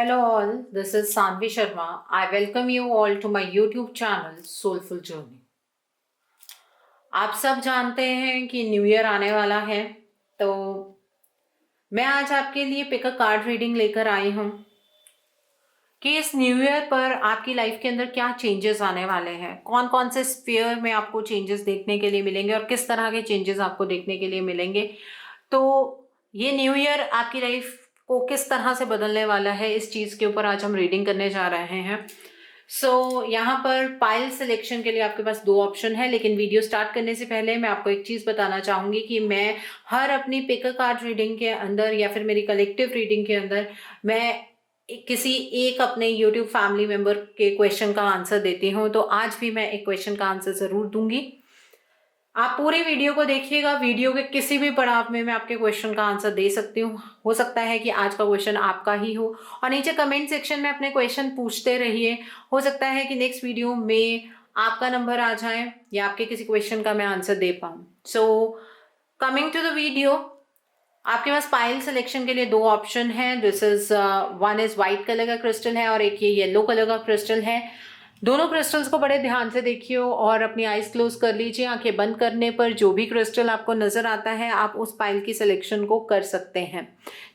Hello all, this is Sanvi Sharma. I welcome you all to my YouTube channel Soulful Journey. आप सब जानते हैं कि new year आने वाला है, तो मैं आज आपके लिए पिक अ कार्ड रीडिंग लेकर आई हूँ कि इस न्यू ईयर पर आपकी लाइफ के अंदर क्या चेंजेस आने वाले हैं, कौन कौन से स्फीयर में आपको चेंजेस देखने के लिए मिलेंगे और किस तरह के चेंजेस आपको देखने के लिए मिलेंगे। तो ये न्यू ईयर आपकी लाइफ को किस तरह से बदलने वाला है, इस चीज़ के ऊपर आज हम रीडिंग करने जा रहे हैं। यहाँ पर पाइल सिलेक्शन के लिए आपके पास दो ऑप्शन है, लेकिन वीडियो स्टार्ट करने से पहले मैं आपको एक चीज़ बताना चाहूँगी कि मैं हर अपनी पिक अ कार्ड रीडिंग के अंदर या फिर मेरी कलेक्टिव रीडिंग के अंदर मैं किसी एक अपने यूट्यूब फैमिली मेंबर के क्वेश्चन का आंसर देती हूँ। तो आज भी मैं एक क्वेश्चन का आंसर ज़रूर दूंगी। आप पूरी वीडियो को देखिएगा, वीडियो के किसी भी पड़ाव में मैं आपके क्वेश्चन का आंसर दे सकती हूँ। हो सकता है कि आज का क्वेश्चन आपका ही हो, और नीचे कमेंट सेक्शन में अपने क्वेश्चन पूछते रहिए। हो सकता है कि नेक्स्ट वीडियो में आपका नंबर आ जाए या आपके किसी क्वेश्चन का मैं आंसर दे पाऊँ। कमिंग टू द वीडियो, आपके पास पाइल सिलेक्शन के लिए दो ऑप्शन है। This is one is white colour का क्रिस्टल है और एक ये येलो कलर का क्रिस्टल है। दोनों क्रिस्टल्स को बड़े ध्यान से देखिए और अपनी आईज क्लोज कर लीजिए। आंखें बंद करने पर जो भी क्रिस्टल आपको नजर आता है आप उस पाइल की सिलेक्शन को कर सकते हैं।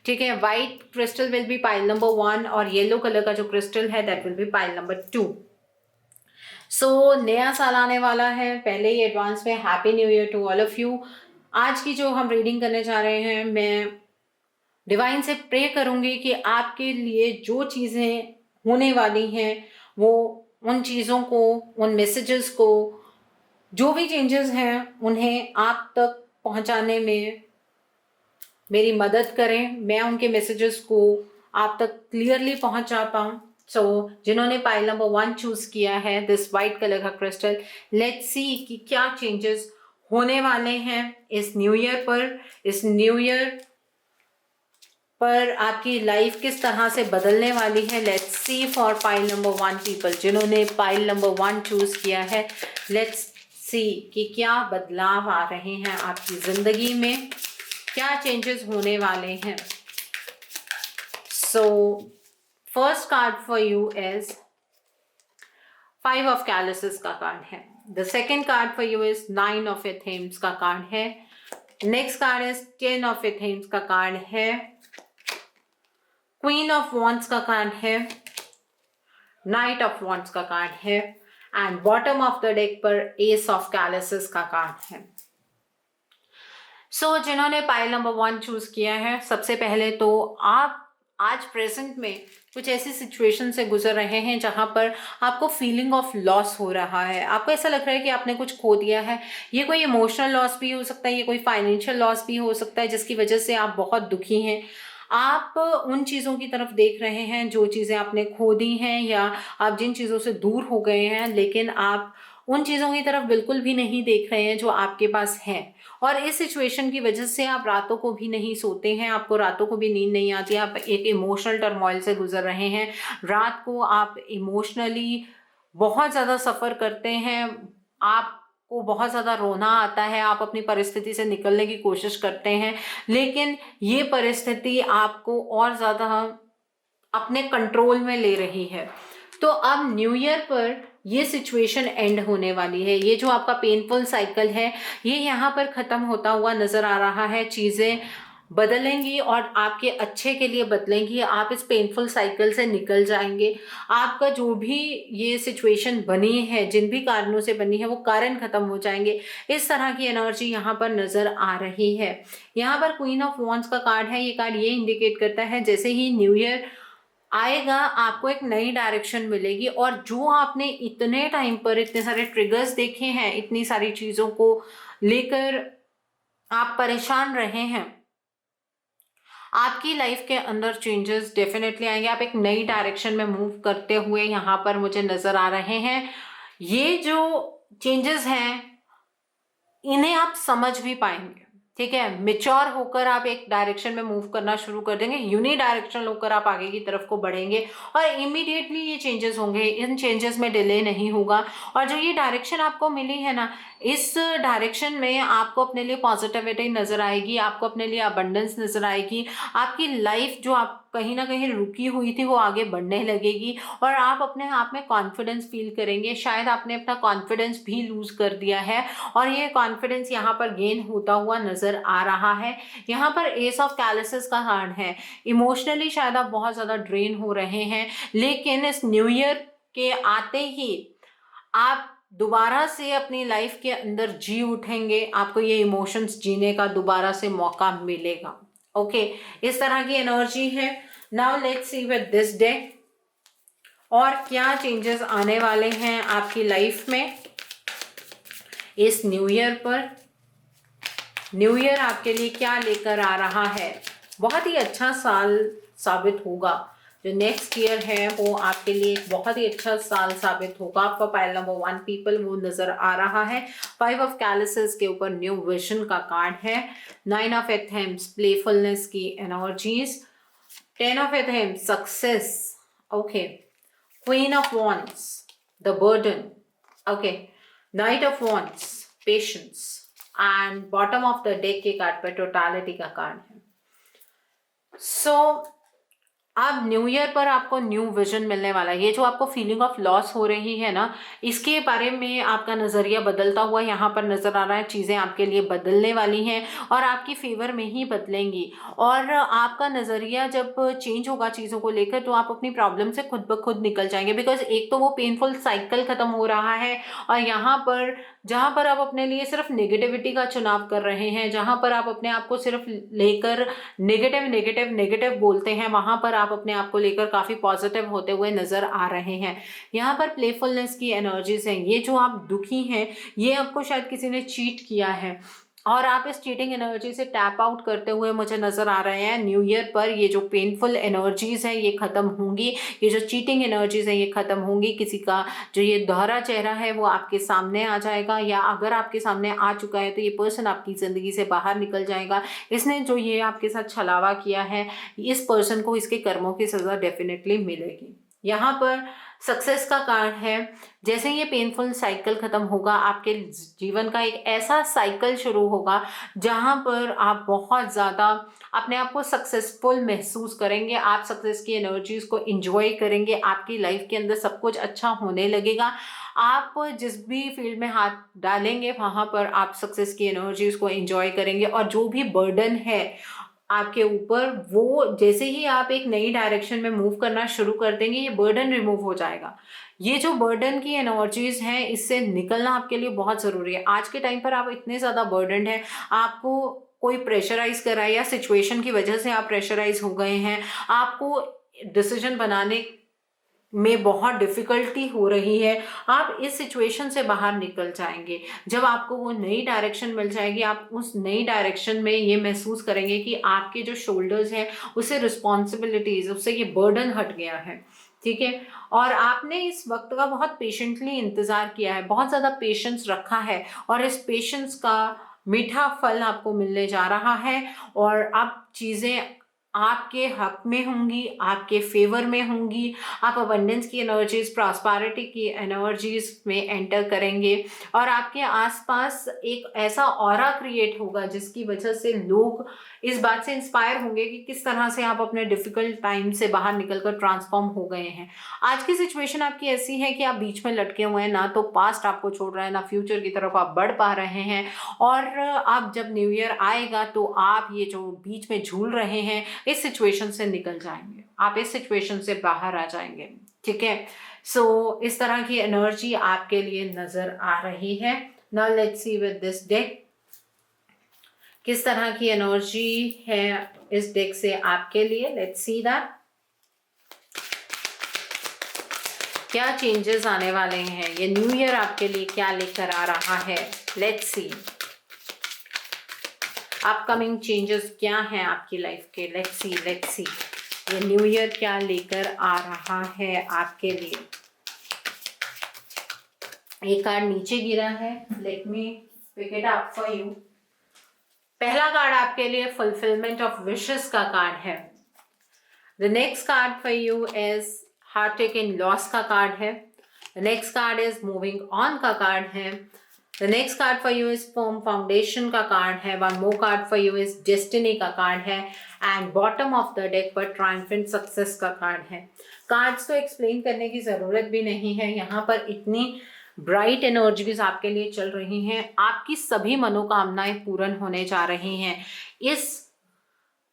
ठीक है, white crystal will be pile number 1 और येलो कलर का जो क्रिस्टल है that will be pile number 2। नया साल आने वाला है, पहले ही एडवांस में happy new year to all of you. आज की जो हम रीडिंग करने जा रहे हैं, मैं डिवाइन से प्रे करूंगी कि आपके लिए जो चीज़ें होने वाली हैं वो उन चीज़ों को, उन मैसेजेस को, जो भी चेंजेस हैं उन्हें आप तक पहुंचाने में मेरी मदद करें। मैं उनके मैसेजेस को आप तक क्लियरली पहुंचा पाऊँ। जिन्होंने पाइल नंबर 1 चूज़ किया है, दिस वाइट कलर का क्रिस्टल, लेट्स सी कि क्या चेंजेस होने वाले हैं इस न्यू ईयर पर। इस न्यू ईयर पर आपकी लाइफ किस तरह से बदलने वाली है। Let's C for pile number 1 people, जिन्होंने पाइल नंबर 1 चूज किया है। लेट्स सी कि क्या बदलाव आ रहे हैं आपकी जिंदगी में, क्या चेंजेस होने वाले हैं। First card for you is 5 of chalices का कार्ड है। The second card for you is 9 of athames का कार्ड है। Next card is 10 of athames का कार्ड है। क्वीन ऑफ वॉन्ड्स का कार्ड है। नाइट ऑफ वॉन्ड्स का कार्ड है and bottom of the deck पर एस ऑफ कैलिसेस का कार्ड है। जिन्होंने पाइल नंबर 1 चूज किया है, सबसे पहले तो आप आज प्रेजेंट में कुछ ऐसी सिचुएशन से गुजर रहे हैं जहां पर आपको फीलिंग ऑफ लॉस हो रहा है। आपको ऐसा लग रहा है कि आपने कुछ खो दिया है। ये कोई इमोशनल लॉस भी हो सकता है, ये कोई फाइनेंशियल लॉस भी हो सकता है जिसकी वजह से आप बहुत दुखी हैं। आप उन चीज़ों की तरफ देख रहे हैं जो चीज़ें आपने खो दी हैं, या आप जिन चीज़ों से दूर हो गए हैं, लेकिन आप उन चीज़ों की तरफ बिल्कुल भी नहीं देख रहे हैं जो आपके पास है। और इस सिचुएशन की वजह से आप रातों को भी नहीं सोते हैं, आपको रातों को भी नींद नहीं आती, आप एक इमोशनल टर्मोइल से गुजर रहे हैं। रात को आप इमोशनली बहुत ज़्यादा सफ़र करते हैं, आपको बहुत ज़्यादा रोना आता है, आप अपनी परिस्थिति से निकलने की कोशिश करते हैं, लेकिन ये परिस्थिति आपको और ज़्यादा अपने कंट्रोल में ले रही है। तो अब न्यू ईयर पर ये सिचुएशन एंड होने वाली है। ये जो आपका पेनफुल साइकिल है ये यहाँ पर ख़त्म होता हुआ नज़र आ रहा है। चीज़ें बदलेंगी और आपके अच्छे के लिए बदलेंगी। आप इस पेनफुल साइकिल से निकल जाएंगे। आपका जो भी ये सिचुएशन बनी है, जिन भी कारणों से बनी है, वो कारण ख़त्म हो जाएंगे। इस तरह की एनर्जी यहाँ पर नज़र आ रही है। यहाँ पर क्वीन ऑफ वॉन्ड्स का कार्ड है। ये कार्ड ये इंडिकेट करता है जैसे ही न्यू ईयर आएगा आपको एक नई डायरेक्शन मिलेगी, और जो आपने इतने टाइम पर इतने सारे ट्रिगर्स देखे हैं, इतनी सारी चीज़ों को लेकर आप परेशान रहे हैं, आपकी लाइफ के अंदर चेंजेस डेफिनेटली आएंगे। आप एक नई डायरेक्शन में मूव करते हुए यहाँ पर मुझे नज़र आ रहे हैं। ये जो चेंजेस हैं इन्हें आप समझ भी पाएंगे। ठीक है, मेच्योर होकर आप एक डायरेक्शन में मूव करना शुरू कर देंगे, यूनि डायरेक्शन होकर आप आगे की तरफ को बढ़ेंगे और इमीडिएटली ये चेंजेस होंगे। इन चेंजेस में डिले नहीं होगा। और जो ये डायरेक्शन आपको मिली है ना, इस डायरेक्शन में आपको अपने लिए पॉजिटिविटी नज़र आएगी, आपको अपने लिए अबंडेंस नज़र आएगी। आपकी लाइफ जो आप कहीं ना कहीं रुकी हुई थी वो आगे बढ़ने लगेगी और आप अपने आप में कॉन्फिडेंस फील करेंगे। शायद आपने अपना कॉन्फिडेंस भी लूज कर दिया है और ये कॉन्फिडेंस यहाँ पर गेन होता हुआ नजर आ रहा है। यहाँ पर एस ऑफ कैलिसेस का कार्ड है। इमोशनली शायद आप बहुत ज्यादा ड्रेन हो रहे हैं, लेकिन इस न्यू ईयर के आते ही आप दोबारा से अपनी लाइफ के अंदर जी उठेंगे। आपको ये इमोशंस जीने का दोबारा से मौका मिलेगा। ओके, इस तरह की एनर्जी है। Now let's see with this day और क्या चेंजेस आने वाले हैं आपकी लाइफ में इस न्यू ईयर पर। न्यू ईयर आपके लिए क्या लेकर आ रहा है। बहुत ही अच्छा साल साबित होगा। जो नेक्स्ट ईयर है वो आपके लिए एक बहुत ही अच्छा साल साबित होगा। आपका पाइल नंबर 1 पीपल वो नजर आ रहा है। 5 ऑफ कैलिसेस के ऊपर न्यू विजन का कार्ड है। 9 ऑफ एथेम्स प्लेफुलनेस की energies. 10 of athames success. Okay, queen of wands the burden. Okay, knight of wands patience and bottom of the deck के कार्ड पर टोटालिटी का कार्ड है। सो अब न्यू ईयर पर आपको न्यू विजन मिलने वाला है। ये जो आपको फीलिंग ऑफ लॉस हो रही है ना, इसके बारे में आपका नज़रिया बदलता हुआ यहाँ पर नज़र आ रहा है। चीज़ें आपके लिए बदलने वाली हैं और आपकी फेवर में ही बदलेंगी। और आपका नज़रिया जब चेंज होगा चीज़ों को लेकर तो आप अपनी प्रॉब्लम से खुद ब खुद निकल जाएंगे। बिकॉज एक तो वो पेनफुल साइकिल ख़त्म हो रहा है और यहाँ पर जहाँ पर आप अपने लिए सिर्फ नेगेटिविटी का चुनाव कर रहे हैं, जहाँ पर आप अपने आप को सिर्फ लेकर नेगेटिव नेगेटिव नेगेटिव बोलते हैं, वहाँ पर आप अपने आप को लेकर काफ़ी पॉजिटिव होते हुए नज़र आ रहे हैं। यहाँ पर प्लेफुलनेस की एनर्जीज हैं। ये जो आप दुखी हैं, ये आपको शायद किसी ने चीट किया है और आप इस चीटिंग एनर्जी से टैप आउट करते हुए मुझे नज़र आ रहे हैं। न्यू ईयर पर ये जो पेनफुल एनर्जीज हैं ये ख़त्म होंगी। ये जो चीटिंग एनर्जीज हैं ये ख़त्म होंगी। किसी का जो ये दोहरा चेहरा है वो आपके सामने आ जाएगा, या अगर आपके सामने आ चुका है तो ये पर्सन आपकी ज़िंदगी से बाहर निकल जाएगा। इसने जो ये आपके साथ छलावा किया है, इस पर्सन को इसके कर्मों की सज़ा डेफिनेटली मिलेगी। यहाँ पर सक्सेस का कार्ड है। जैसे ये पेनफुल साइकिल खत्म होगा, आपके जीवन का एक ऐसा साइकिल शुरू होगा जहाँ पर आप बहुत ज़्यादा अपने आप को सक्सेसफुल महसूस करेंगे। आप सक्सेस की एनर्जीज को एंजॉय करेंगे। आपकी लाइफ के अंदर सब कुछ अच्छा होने लगेगा। आप जिस भी फील्ड में हाथ डालेंगे वहाँ पर आप सक्सेस की एनर्जीज को एंजॉय करेंगे और जो भी बर्डन है आपके ऊपर, वो जैसे ही आप एक नई डायरेक्शन में मूव करना शुरू कर देंगे ये बर्डन रिमूव हो जाएगा। ये जो बर्डन की एनर्जीज हैं इससे निकलना आपके लिए बहुत ज़रूरी है। आज के टाइम पर आप इतने ज़्यादा बर्डन है, आपको कोई प्रेशराइज करा है या सिचुएशन की वजह से आप प्रेशराइज हो गए हैं, आपको डिसीजन बनाने में बहुत डिफ़िकल्टी हो रही है, आप इस सिचुएशन से बाहर निकल जाएंगे। जब आपको वो नई डायरेक्शन मिल जाएगी, आप उस नई डायरेक्शन में ये महसूस करेंगे कि आपके जो शोल्डर्स हैं उससे रिस्पॉन्सिबिलिटीज़, उससे ये बर्डन हट गया है। ठीक है, और आपने इस वक्त का बहुत पेशेंटली इंतज़ार किया है, बहुत ज़्यादा पेशेंस रखा है और इस पेशेंस का मीठा फल आपको मिलने जा रहा है और अब चीज़ें आपके हक में होंगी, आपके फेवर में होंगी। आप अबंडेंस की एनर्जीज, प्रॉस्पेरिटी की एनर्जीज में एंटर करेंगे और आपके आसपास एक ऐसा ऑरा क्रिएट होगा जिसकी वजह से लोग इस बात से इंस्पायर होंगे कि किस तरह से आप अपने डिफिकल्ट टाइम से बाहर निकलकर ट्रांसफॉर्म हो गए हैं। आज की सिचुएशन आपकी ऐसी है कि आप बीच में लटके हुए हैं, ना तो पास्ट आपको छोड़ रहा है ना फ्यूचर की तरफ आप बढ़ पा रहे हैं। और अब जब न्यू ईयर आएगा तो आप ये जो बीच में झूल रहे हैं इस सिचुएशन से निकल जाएंगे, आप इस सिचुएशन से बाहर आ जाएंगे। ठीक है, सो इस तरह की एनर्जी आपके लिए नजर आ रही है। Now let's see with this deck किस तरह की एनर्जी है इस डेक से आपके लिए। लेट्स सी दैट क्या चेंजेस आने वाले हैं, ये न्यू ईयर आपके लिए क्या लेकर आ रहा है। लेट्स सी अपकमिंग चेंजेस क्या हैं आपकी लाइफ के। लेट्स सी ये न्यू ईयर क्या लेकर आ रहा है आपके लिए। एक कार्ड नीचे गिरा है, let me pick it up for you. पहला कार्ड आपके लिए फुलफिलमेंट ऑफ विशेस का कार्ड है। The next card for you is heartache in loss का कार्ड है। The next card is moving on का कार्ड है। The next card for you is firm foundation का card है, one more card for you is destiny का card है, and bottom of the deck पर triumphant success का card है। Cards तो एक्सप्लेन करने की ज़रूरत भी नहीं है, यहाँ पर इतनी ब्राइट एनर्जीज आपके लिए चल रही हैं, आपकी सभी मनोकामनाएं पूर्ण होने जा रही हैं। इस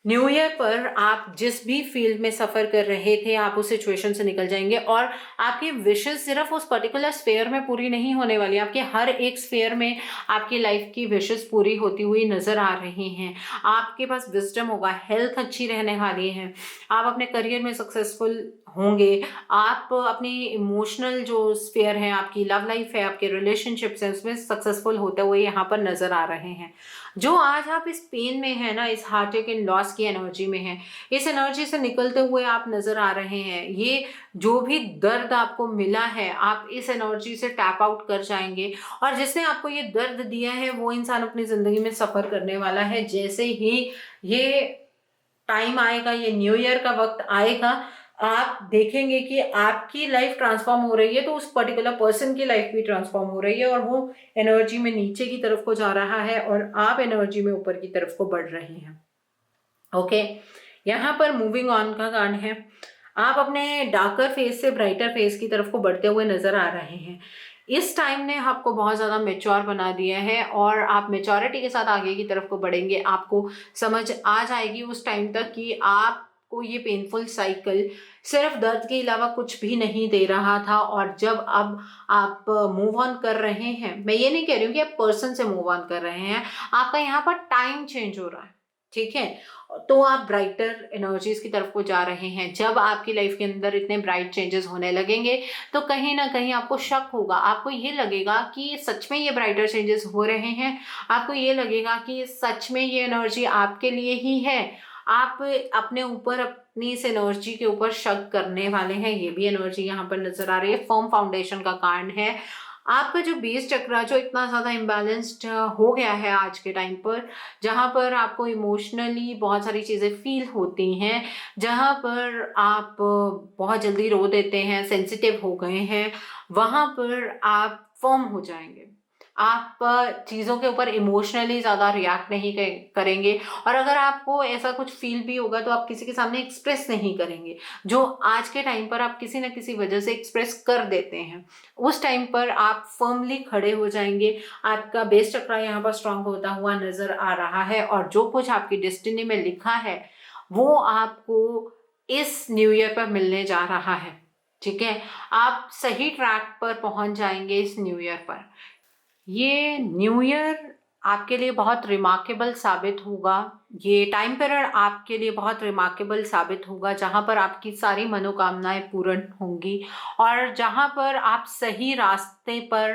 न्यू ईयर पर आप जिस भी फील्ड में सफ़र कर रहे थे, आप उस सिचुएशन से निकल जाएंगे, और आपकी विशेस सिर्फ उस पर्टिकुलर स्फेयर में पूरी नहीं होने वाली, आपके हर एक स्फेयर में आपकी लाइफ की विशेस पूरी होती हुई नज़र आ रही हैं। आपके पास विजडम होगा, हेल्थ अच्छी रहने वाली है, आप अपने करियर में सक्सेसफुल होंगे, आप अपनी इमोशनल जो स्फेयर है, आपकी लव लाइफ है, आपके रिलेशनशिप्स हैं, उसमें सक्सेसफुल होते हुए यहाँ पर नज़र आ रहे हैं। जो आज आप इस पेन में है ना, इस हार्ट एंड लॉस की एनर्जी में है, इस एनर्जी से निकलते हुए आप नज़र आ रहे हैं। ये जो भी दर्द आपको मिला है, आप इस एनर्जी से टैप आउट कर जाएंगे, और जिसने आपको ये दर्द दिया है वो इंसान अपनी ज़िंदगी में सफ़र करने वाला है। जैसे ही ये टाइम आएगा, ये न्यू ईयर का वक्त आएगा, आप देखेंगे कि आपकी लाइफ ट्रांसफॉर्म हो रही है, तो उस पर्टिकुलर पर्सन की लाइफ भी ट्रांसफॉर्म हो रही है, और वो एनर्जी में नीचे की तरफ को जा रहा है और आप एनर्जी में ऊपर की तरफ को बढ़ रहे हैं। ओके, यहाँ पर मूविंग ऑन का कार्ड है, आप अपने डार्कर फेस से ब्राइटर फेस की तरफ को बढ़ते हुए नजर आ रहे हैं। इस टाइम ने आपको बहुत ज़्यादा मेच्योर बना दिया है, और आप मेच्योरिटी के साथ आगे की तरफ को बढ़ेंगे। आपको समझ आ जाएगी उस टाइम तक कि आपको ये पेनफुल साइकिल सिर्फ दर्द के अलावा कुछ भी नहीं दे रहा था, और जब अब आप मूव ऑन कर रहे हैं, मैं ये नहीं कह रही हूँ कि आप पर्सन से मूव ऑन कर रहे हैं, आपका यहाँ पर टाइम चेंज हो रहा है, ठीक है, तो आप ब्राइटर एनर्जीज की तरफ को जा रहे हैं। जब आपकी लाइफ के अंदर इतने ब्राइट चेंजेस होने लगेंगे, तो कहीं ना कहीं आपको शक होगा, आपको ये लगेगा कि सच में ये ब्राइटर चेंजेस हो रहे हैं, आपको ये लगेगा कि सच में ये एनर्जी आपके लिए ही है। आप अपने ऊपर, अपनी इस एनर्जी के ऊपर शक करने वाले हैं। ये भी एनर्जी यहाँ पर नजर आ रही है। फर्म फाउंडेशन का कार्ड है। आपका जो बेस चक्र जो इतना ज़्यादा इम्बैलेंस्ड हो गया है आज के टाइम पर, जहाँ पर आपको इमोशनली बहुत सारी चीज़ें फील होती हैं, जहाँ पर आप बहुत जल्दी रो देते हैं, सेंसिटिव हो गए हैं, वहाँ पर आप फर्म हो जाएंगे। आप चीज़ों के ऊपर इमोशनली ज़्यादा रिएक्ट नहीं करेंगे, और अगर आपको ऐसा कुछ फील भी होगा तो आप किसी के सामने एक्सप्रेस नहीं करेंगे, जो आज के टाइम पर आप किसी न किसी वजह से एक्सप्रेस कर देते हैं। उस टाइम पर आप फर्मली खड़े हो जाएंगे, आपका बेस चक्र यहाँ पर स्ट्रांग होता हुआ नजर आ रहा है, और जो कुछ आपकी डेस्टिनी में लिखा है वो आपको इस न्यू ईयर पर मिलने जा रहा है, ठीक है। आप सही ट्रैक पर पहुंच जाएंगे इस न्यू ईयर पर। ये न्यू ईयर आपके लिए बहुत रिमार्केबल साबित होगा। ये टाइम पीरियड आपके लिए बहुत रिमार्केबल साबित होगा, जहाँ पर आपकी सारी मनोकामनाएं पूर्ण होंगी, और जहाँ पर आप सही रास्ते पर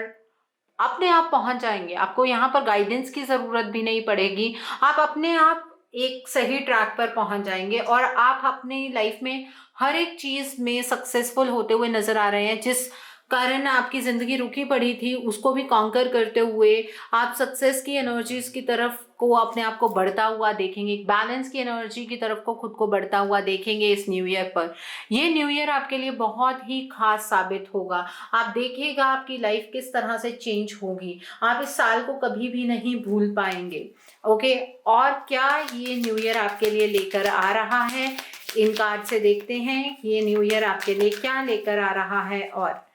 अपने आप पहुंच जाएंगे। आपको यहाँ पर गाइडेंस की ज़रूरत भी नहीं पड़ेगी, आप अपने आप एक सही ट्रैक पर पहुंच जाएंगे, और आप अपनी लाइफ में हर एक चीज़ में सक्सेसफुल होते हुए नज़र आ रहे हैं। जिस कारण आपकी ज़िंदगी रुकी पड़ी थी, उसको भी कॉन्कर करते हुए आप सक्सेस की एनर्जीज की तरफ को अपने आप को बढ़ता हुआ देखेंगे, एक बैलेंस की एनर्जी की तरफ को खुद को बढ़ता हुआ देखेंगे इस न्यू ईयर पर। ये न्यू ईयर आपके लिए बहुत ही खास साबित होगा। आप देखिएगा आपकी लाइफ किस तरह से चेंज होगी, आप इस साल को कभी भी नहीं भूल पाएंगे। ओके, और क्या ये न्यू ईयर आपके लिए लेकर आ रहा है, इन कार्ड से देखते हैं ये न्यू ईयर आपके लिए क्या लेकर आ रहा है। और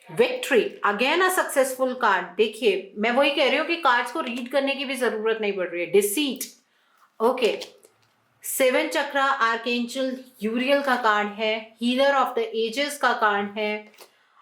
victory, again a successful card. देखिए, मैं वही कह रही हूँ कि कार्ड्स को रीड करने की भी जरूरत नहीं पड़ रही है। डिसीट, ओके, सेवन चक्रा आर्कएंजल यूरियल का कार्ड है, हीलर ऑफ द एजेस का कार्ड है,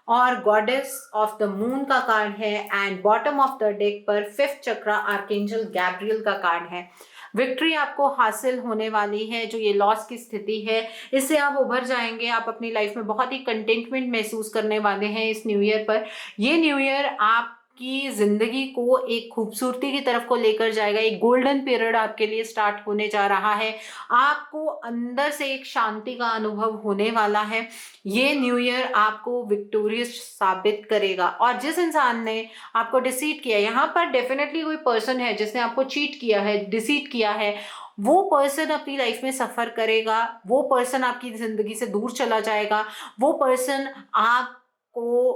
और गॉडेस ऑफ द मून का कार्ड है, and bottom of the deck पर फिफ्थ चक्रा आर्कएंजल गैब्रियल का कार्ड है। विक्ट्री आपको हासिल होने वाली है। जो ये लॉस की स्थिति है, इससे आप उभर जाएंगे। आप अपनी लाइफ में बहुत ही कंटेंटमेंट महसूस करने वाले हैं इस न्यू ईयर पर। ये न्यू ईयर आपकी जिंदगी को एक खूबसूरती की तरफ को लेकर जाएगा। एक गोल्डन पीरियड आपके लिए स्टार्ट होने जा रहा है। आपको अंदर से एक शांति का अनुभव होने वाला है। ये न्यू ईयर आपको विक्टोरियस साबित करेगा। और जिस इंसान ने आपको डिसीट किया, यहाँ पर डेफिनेटली कोई पर्सन है जिसने आपको चीट किया है, डिसीट किया है, वो पर्सन अपनी लाइफ में सफर करेगा, वो पर्सन आपकी जिंदगी से दूर चला जाएगा, वो पर्सन आपको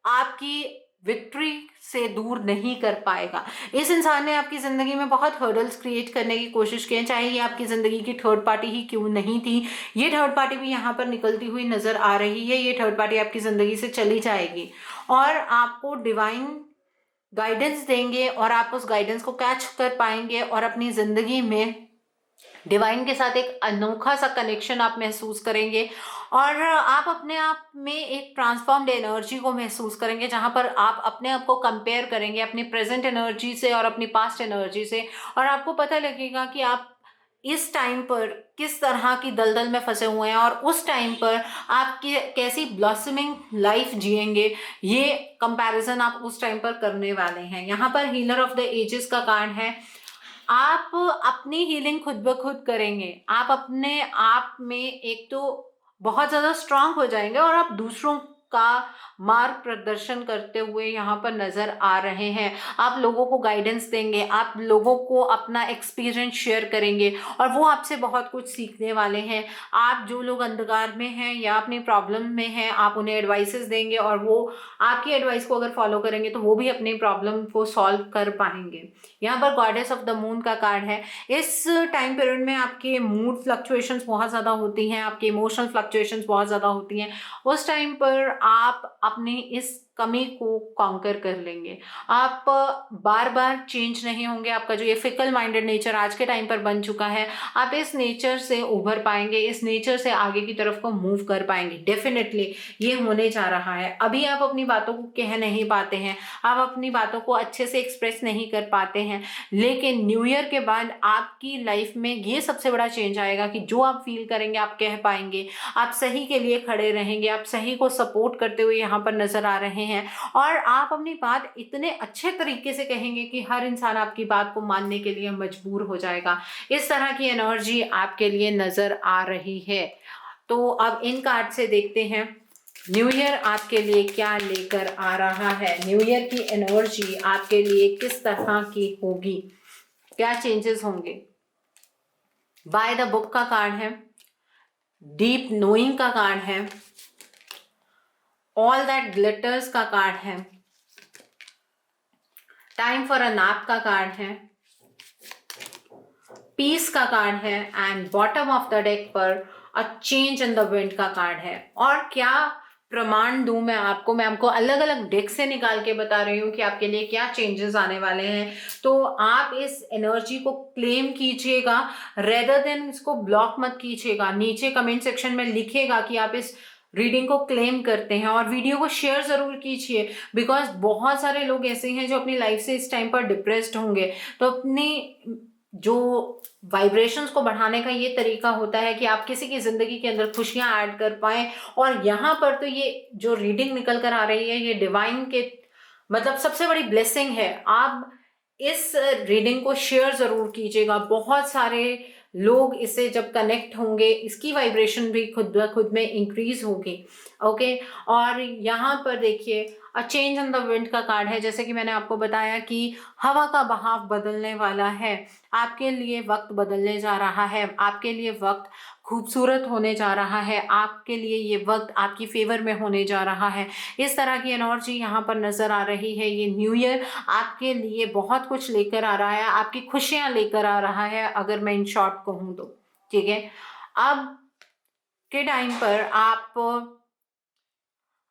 आपकी विक्ट्री से दूर नहीं कर पाएगा। इस इंसान ने आपकी ज़िंदगी में बहुत हर्डल्स क्रिएट करने की कोशिश की है, चाहे ये आपकी ज़िंदगी की थर्ड पार्टी ही क्यों नहीं थी। ये थर्ड पार्टी भी यहाँ पर निकलती हुई नज़र आ रही है। ये थर्ड पार्टी आपकी ज़िंदगी से चली जाएगी और आपको डिवाइन गाइडेंस देंगे और आप उस गाइडेंस को कैच कर पाएंगे और अपनी ज़िंदगी में डिवाइन के साथ एक अनोखा सा कनेक्शन आप महसूस करेंगे और आप अपने आप में एक ट्रांसफॉर्म्ड एनर्जी को महसूस करेंगे, जहां पर आप अपने आप को कंपेयर करेंगे अपनी प्रेजेंट एनर्जी से और अपनी पास्ट एनर्जी से, और आपको पता लगेगा कि आप इस टाइम पर किस तरह की दलदल में फंसे हुए हैं और उस टाइम पर आप कैसी ब्लॉसमिंग लाइफ जिएंगे। ये कंपैरिजन आप उस टाइम पर करने वाले हैं। यहाँ पर हीलर ऑफ द एजेस का कार्ड है। आप अपनी हीलिंग खुद ब खुद करेंगे। आप अपने आप में एक तो बहुत ज़्यादा स्ट्रांग हो जाएंगे और आप दूसरों का मार्ग प्रदर्शन करते हुए यहाँ पर नजर आ रहे हैं। आप लोगों को गाइडेंस देंगे, आप लोगों को अपना एक्सपीरियंस शेयर करेंगे और वो आपसे बहुत कुछ सीखने वाले हैं। आप जो लोग अंधकार में हैं या अपनी प्रॉब्लम में हैं, आप उन्हें एडवाइसेस देंगे और वो आपकी एडवाइस को अगर फॉलो करेंगे तो वो भी अपनी प्रॉब्लम को सॉल्व कर पाएंगे। यहाँ पर गॉडेस ऑफ द मून का कार्ड है। इस टाइम पीरियड में आपके मूड फ्लक्चुएशंस बहुत ज़्यादा होती हैं, आपके इमोशनल फ्लक्चुएशंस बहुत ज़्यादा होती हैं। उस टाइम पर आप अपने इस कमी को कॉन्कर कर लेंगे। आप बार बार चेंज नहीं होंगे। आपका जो ये फिकल माइंडेड नेचर आज के टाइम पर बन चुका है, आप इस नेचर से उभर पाएंगे, इस नेचर से आगे की तरफ को मूव कर पाएंगे। डेफिनेटली ये होने जा रहा है। अभी आप अपनी बातों को कह नहीं पाते हैं, आप अपनी बातों को अच्छे से एक्सप्रेस नहीं कर पाते हैं, लेकिन न्यू ईयर के बाद आपकी लाइफ में ये सबसे बड़ा चेंज आएगा कि जो आप फील करेंगे आप कह पाएंगे। आप सही के लिए खड़े रहेंगे, आप सही को सपोर्ट करते हुए यहाँ पर नजर आ रहे हैं और आप अपनी बात इतने अच्छे तरीके से कहेंगे कि हर इंसान आपकी बात को मानने के लिए मजबूर हो जाएगा। इस तरह की एनर्जी आपके लिए नजर आ रही है। तो अब इन कार्ड से देखते हैं न्यू ईयर आपके लिए क्या लेकर आ रहा है। न्यू ईयर की एनर्जी आपके लिए किस तरह की होगी, क्या चेंजेस होंगे। बाय द बुक का कार्ड है, डीप नोइंग का कार्ड है, ऑल दैट ग्लिटर्स का कार्ड है, टाइम फॉर अ नैप का कार्ड है, पीस का कार्ड है and bottom of the deck पर a change in the wind का कार्ड है। और क्या प्रमाण दूं मैं आपको अलग अलग डेक से निकाल के बता रही हूँ कि आपके लिए क्या चेंजेस आने वाले हैं। तो आप इस एनर्जी को क्लेम कीजिएगा, रेदर देन इसको ब्लॉक मत कीजिएगा। नीचे कमेंट सेक्शन में लिखिएगा कि आप इस रीडिंग को क्लेम करते हैं और वीडियो को शेयर जरूर कीजिए, बिकॉज बहुत सारे लोग ऐसे हैं जो अपनी लाइफ से इस टाइम पर डिप्रेस्ड होंगे। तो अपनी जो वाइब्रेशंस को बढ़ाने का ये तरीका होता है कि आप किसी की जिंदगी के अंदर खुशियां ऐड कर पाएं। और यहाँ पर तो ये जो रीडिंग निकल कर आ रही है ये डिवाइन के मतलब सबसे बड़ी ब्लेसिंग है। आप इस रीडिंग को शेयर जरूर कीजिएगा। बहुत सारे लोग इससे जब कनेक्ट होंगे इसकी वाइब्रेशन भी खुद ब खुद में इंक्रीज होगी। ओके, और यहाँ पर देखिए अ चेंज इन द विंड का कार्ड है। जैसे कि मैंने आपको बताया कि हवा का बहाव बदलने वाला है, आपके लिए वक्त बदलने जा रहा है, आपके लिए वक्त खूबसूरत होने जा रहा है, आपके लिए ये वक्त आपकी फेवर में होने जा रहा है। इस तरह की एनर्जी यहाँ पर नजर आ रही है। ये न्यू ईयर आपके लिए बहुत कुछ लेकर आ रहा है, आपकी खुशियां लेकर आ रहा है, अगर मैं इन शॉर्ट कहूँ तो। ठीक है, अब के टाइम पर आप